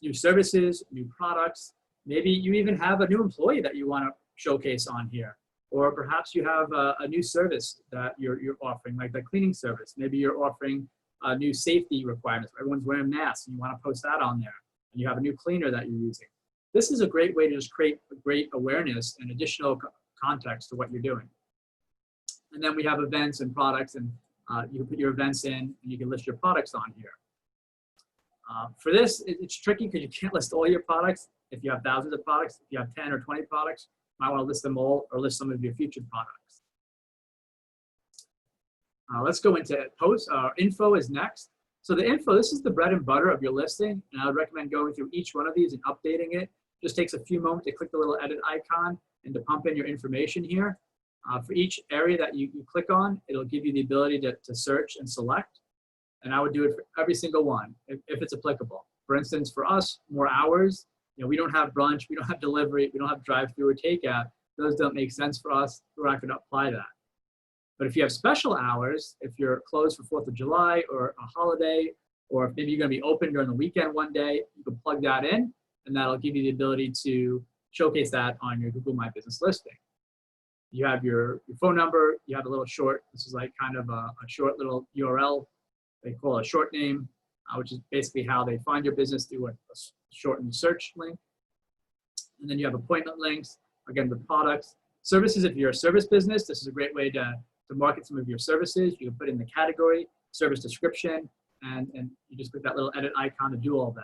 Speaker 3: new services, new products. Maybe you even have a new employee that you want to showcase on here. Or perhaps you have a new service that you're offering, like the cleaning service. Maybe you're offering new safety requirements. Everyone's wearing masks and you want to post that on there. And you have a new cleaner that you're using. This is a great way to just create great awareness and additional context to what you're doing. And then we have events and products and You can put your events in and you can list your products on here. For this, it's tricky because you can't list all your products. If you have thousands of products, if you have 10 or 20 products, you might want to list them all or list some of your featured products. Let's go into post. Info is next. So the info, this is the bread and butter of your listing, and I would recommend going through each one of these and updating it. Just takes a few moments to click the little edit icon and to pump in your information here. For each area that you click on, it'll give you the ability to search and select. And I would do it for every single one if it's applicable. For instance, for us, more hours, we don't have brunch, we don't have delivery, we don't have drive-through or takeout. Those don't make sense for us. We're not going to apply that. But if you have special hours, if you're closed for 4th of July or a holiday, or if maybe you're going to be open during the weekend one day, you can plug that in, and that'll give you the ability to showcase that on your Google My Business listing. You have your phone number, you have a little short, this is like kind of a short little URL. They call it a short name, which is basically how they find your business through a shortened search link. And then you have appointment links, again, with products. Services, if you're a service business, this is a great way to market some of your services. You can put in the category, service description, and you just click that little edit icon to do all that.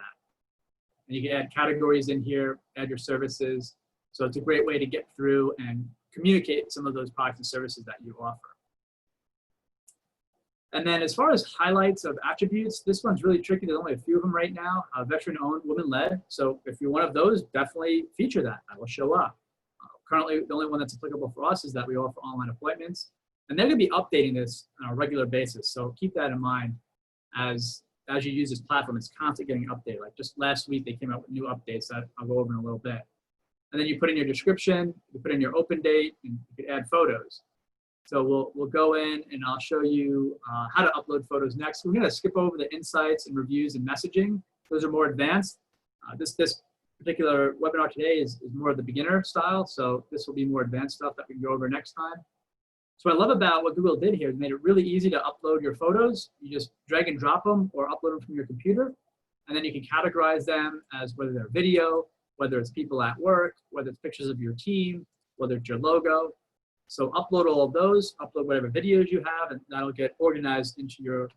Speaker 3: And you can add categories in here, add your services. So it's a great way to get through and communicate some of those products and services that you offer. And then as far as highlights of attributes, this one's really tricky. There's only a few of them right now. Veteran-owned, women-led. So if you're one of those, definitely feature that. That will show up. Currently, the only one that's applicable for us is that we offer online appointments. And they're going to be updating this on a regular basis. So keep that in mind as you use this platform. It's constantly getting updated. Like just last week, they came out with new updates that I'll go over in a little bit. And then you put in your description, you put in your open date, and you can add photos. So we'll go in and I'll show you how to upload photos next. We're going to skip over the insights and reviews and messaging. Those are more advanced. This particular webinar today is more of the beginner style. So this will be more advanced stuff that we can go over next time. So what I love about what Google did here is made it really easy to upload your photos. You just drag and drop them or upload them from your computer. And then you can categorize them as whether they're video, whether it's people at work, whether it's pictures of your team, whether it's your logo. So upload all of those, upload whatever videos you have, and that'll get organized into your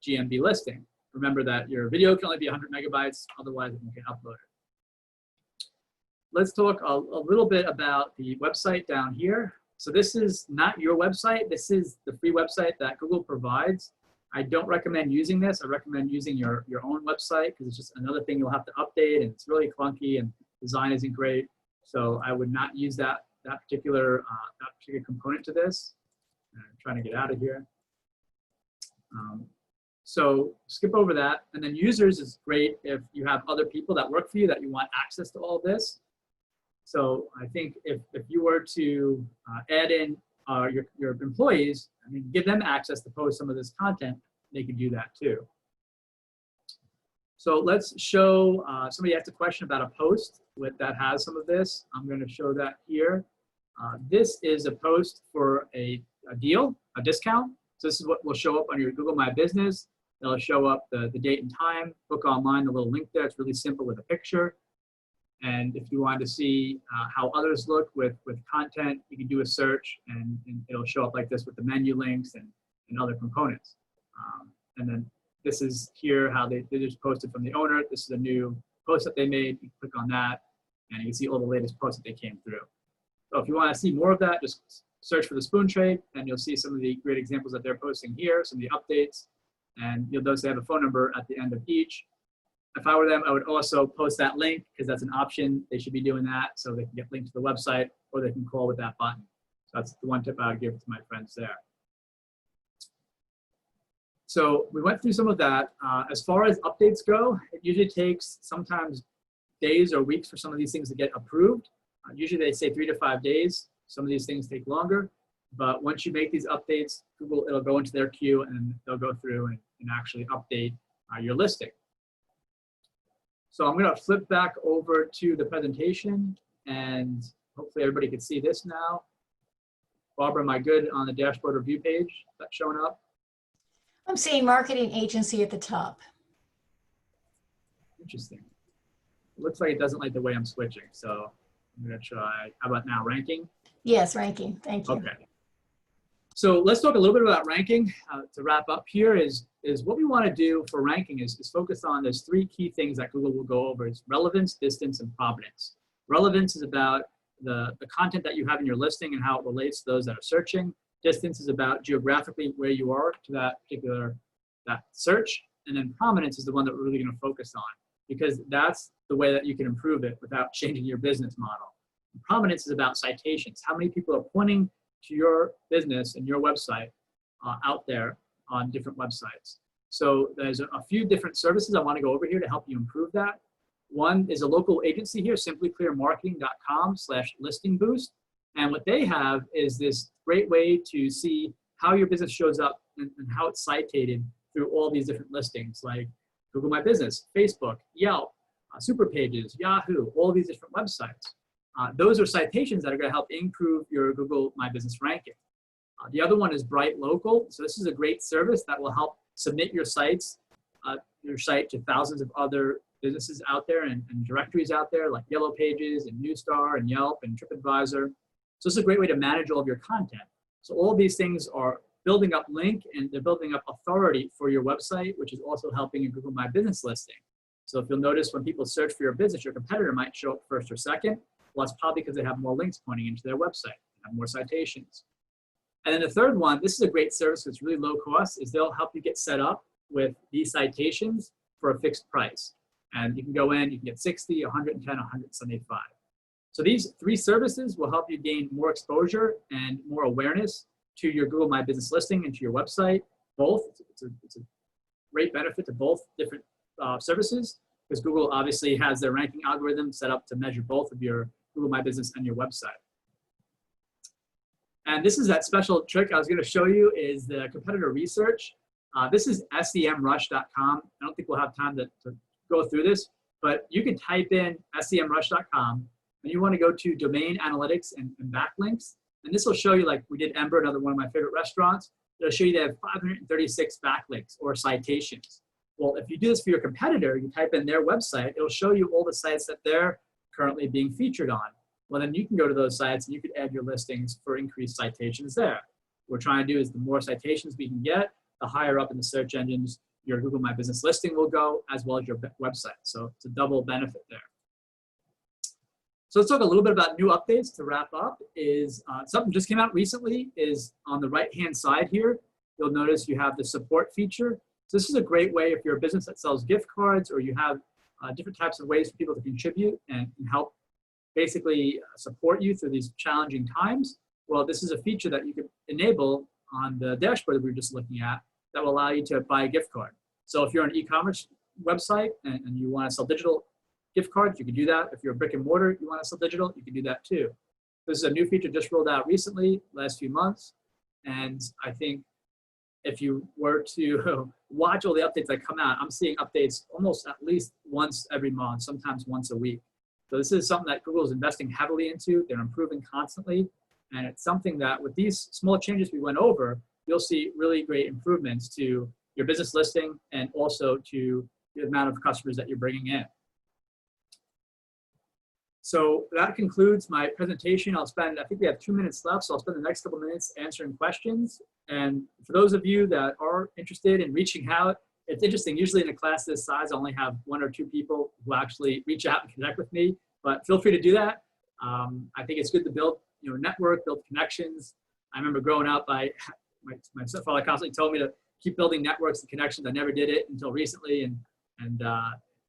Speaker 3: GMB listing. Remember that your video can only be 100 megabytes, otherwise it won't get uploaded. Let's talk a little bit about the website down here. So this is not your website. This is the free website that Google provides. I don't recommend using this. I recommend using your own website because it's just another thing you'll have to update, and it's really clunky and design isn't great. So I would not use that particular component to this. I'm trying to get out of here. So skip over that. And then users is great if you have other people that work for you that you want access to all this. So I think if you were to add in your employees, I mean, give them access to post some of this content, they can do that too. So let's show, somebody asked a question about a post that has some of this. I'm going to show that here. This is a post for a deal, a discount. So this is what will show up on your Google My Business. It'll show up the date and time, book online, the little link there. It's really simple with a picture. And if you want to see how others look with content, you can do a search and it'll show up like this with the menu links and other components. And then this is here how they just posted from the owner. This is a new post that they made. You click on that and you can see all the latest posts that they came through. So if you want to see more of that, just search for the spoon trade and you'll see some of the great examples that they're posting here, some of the updates, and you'll notice they have a phone number at the end of each. If I were them, I would also post that link because that's an option. They should be doing that so they can get linked to the website or they can call with that button. So that's the one tip I would give to my friends there. So we went through some of that. As far as updates go, it usually takes sometimes days or weeks for some of these things to get approved. Usually they say 3 to 5 days. Some of these things take longer. But once you make these updates, Google, it'll go into their queue and they'll go through and actually update your listing. So I'm going to flip back over to the presentation and hopefully everybody can see this now. Barbara, am I good on the dashboard review page that's showing up?
Speaker 1: I'm seeing marketing agency at the top.
Speaker 3: Interesting. It looks like it doesn't like the way I'm switching. So I'm going to try, how about now, ranking?
Speaker 1: Yes, ranking. Thank you.
Speaker 3: Okay. So let's talk a little bit about ranking. To wrap up here is what we want to do for ranking is focus on those three key things that Google will go over. Is relevance, distance, and provenance. Relevance is about the content that you have in your listing and how it relates to those that are searching. Distance is about geographically where you are to that particular search. And then prominence is the one that we're really going to focus on, because that's the way that you can improve it without changing your business model. And prominence is about citations. How many people are pointing to your business and your website out there on different websites. So there's a few different services I want to go over here to help you improve that. One is a local agency here, simplyclearmarketing.com/listing boost. And what they have is this great way to see how your business shows up and how it's cited through all these different listings like Google My Business, Facebook, Yelp, Super Pages, Yahoo, all these different websites. Those are citations that are going to help improve your Google My Business ranking. The other one is Bright Local. So this is a great service that will help submit your site to thousands of other businesses out there and directories out there like Yellow Pages and Newstar and Yelp and TripAdvisor. So this is a great way to manage all of your content. So all of these things are building up link and they're building up authority for your website, which is also helping your Google My Business listing. So if you'll notice when people search for your business, your competitor might show up first or second. Well, that's probably because they have more links pointing into their website, have more citations. And then the third one, this is a great service that's really low cost, is they'll help you get set up with these citations for a fixed price. And you can go in, you can get 60, 110, 175. So these three services will help you gain more exposure and more awareness to your Google My Business listing and to your website. Both, it's a great benefit to both different services, because Google obviously has their ranking algorithm set up to measure both of your Google My Business and your website. And this is that special trick I was going to show you, is the competitor research. This is semrush.com. I don't think we'll have time to go through this, but you can type in semrush.com and you want to go to domain analytics and backlinks. And this will show you, like we did Ember, another one of my favorite restaurants. It'll show you they have 536 backlinks or citations. Well, if you do this for your competitor, you type in their website, it'll show you all the sites that they're currently being featured on. Well, then you can go to those sites and you could add your listings for increased citations there. What we're trying to do is the more citations we can get, the higher up in the search engines your Google My Business listing will go, as well as your website. So it's a double benefit there. So let's talk a little bit about new updates to wrap up. Is something just came out recently, is on the right-hand side here. You'll notice you have the support feature. So this is a great way if you're a business that sells gift cards, or you have different types of ways for people to contribute and help basically support you through these challenging times. Well, this is a feature that you can enable on the dashboard that we were just looking at that will allow you to buy a gift card. So if you're an e-commerce website and you want to sell digital gift cards, you can do that. If you're a brick and mortar, you want to sell digital, you can do that too. This is a new feature just rolled out recently, last few months. And I think if you were to watch all the updates that come out, I'm seeing updates almost at least once every month, sometimes once a week. So this is something that Google is investing heavily into. They're improving constantly. And it's something that with these small changes we went over, you'll see really great improvements to your business listing and also to the amount of customers that you're bringing in. So that concludes my presentation. I think we have 2 minutes left, so I'll spend the next couple minutes answering questions. And for those of you that are interested in reaching out, it's interesting, usually in a class this size, I only have 1 or 2 people who actually reach out and connect with me, but feel free to do that. I think it's good to build network, build connections. I remember growing up, my stepfather constantly told me to keep building networks and connections. I never did it until recently, and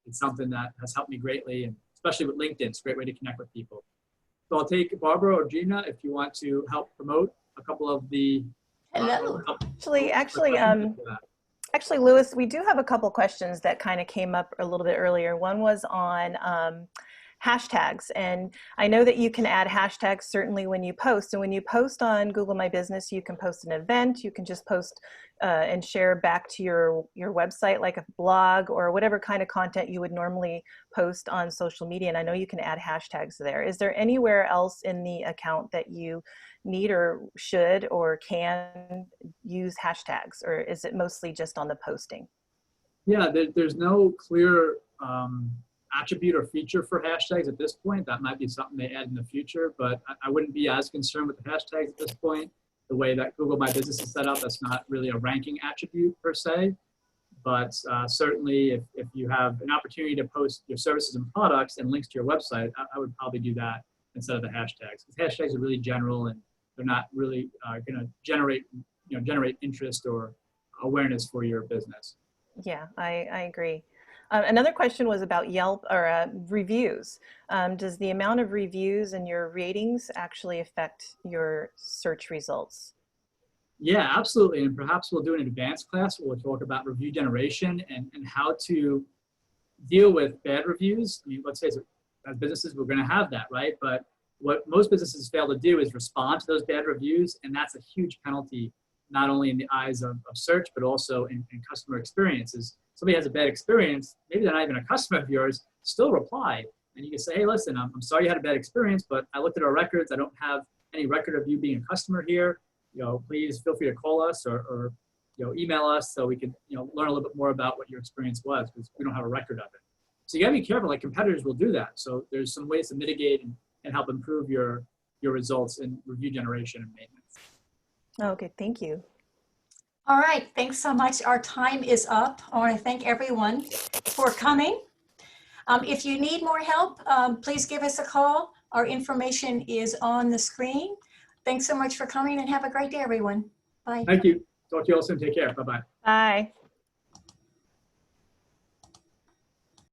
Speaker 3: it's something that has helped me greatly, and especially with LinkedIn, it's a great way to connect with people. So I'll take Barbara or Gina if you want to help promote a couple of the.
Speaker 1: Hello.
Speaker 2: Actually, Louis, we do have a couple questions that kind of came up a little bit earlier. One was on hashtags, and I know that you can add hashtags certainly when you post. And when you post on Google My Business, you can post an event, you can just post and share back to your website, like a blog or whatever kind of content you would normally post on social media. And I know you can add hashtags there. Is there anywhere else in the account that you need or should or can use hashtags, or is it mostly just on the posting?
Speaker 3: Yeah, there's no clear attribute or feature for hashtags at this point. That might be something they add in the future, but I wouldn't be as concerned with the hashtags at this point. the way that Google My Business is set up. That's not really a ranking attribute per se, but certainly if you have an opportunity to post your services and products and links to your website, I would probably do that instead of the hashtags. Because hashtags are really general and they're not really going to generate interest or awareness for your business.
Speaker 2: Yeah, I agree. Another question was about Yelp or reviews. Does the amount of reviews and your ratings actually affect your search results?
Speaker 3: Yeah, absolutely. And perhaps we'll do an advanced class where we'll talk about review generation and how to deal with bad reviews. I mean, let's face it, as businesses, we're going to have that, right? But what most businesses fail to do is respond to those bad reviews. And that's a huge penalty, not only in the eyes of search, but also in customer experiences. Somebody has a bad experience, maybe they're not even a customer of yours, still reply. And you can say, hey, listen, I'm sorry you had a bad experience, but I looked at our records. I don't have any record of you being a customer here. Please feel free to call us or email us so we can, learn a little bit more about what your experience was, because we don't have a record of it. So you gotta be careful, like competitors will do that. So there's some ways to mitigate and help improve your results in review generation and maintenance.
Speaker 2: Okay, thank you.
Speaker 1: All right, thanks so much. Our time is up. I want to thank everyone for coming. If you need more help, please give us a call. Our information is on the screen. Thanks so much for coming and have a great day, everyone. Bye.
Speaker 3: Thank you. Talk to you all soon. Take care. Bye-bye.
Speaker 2: Bye.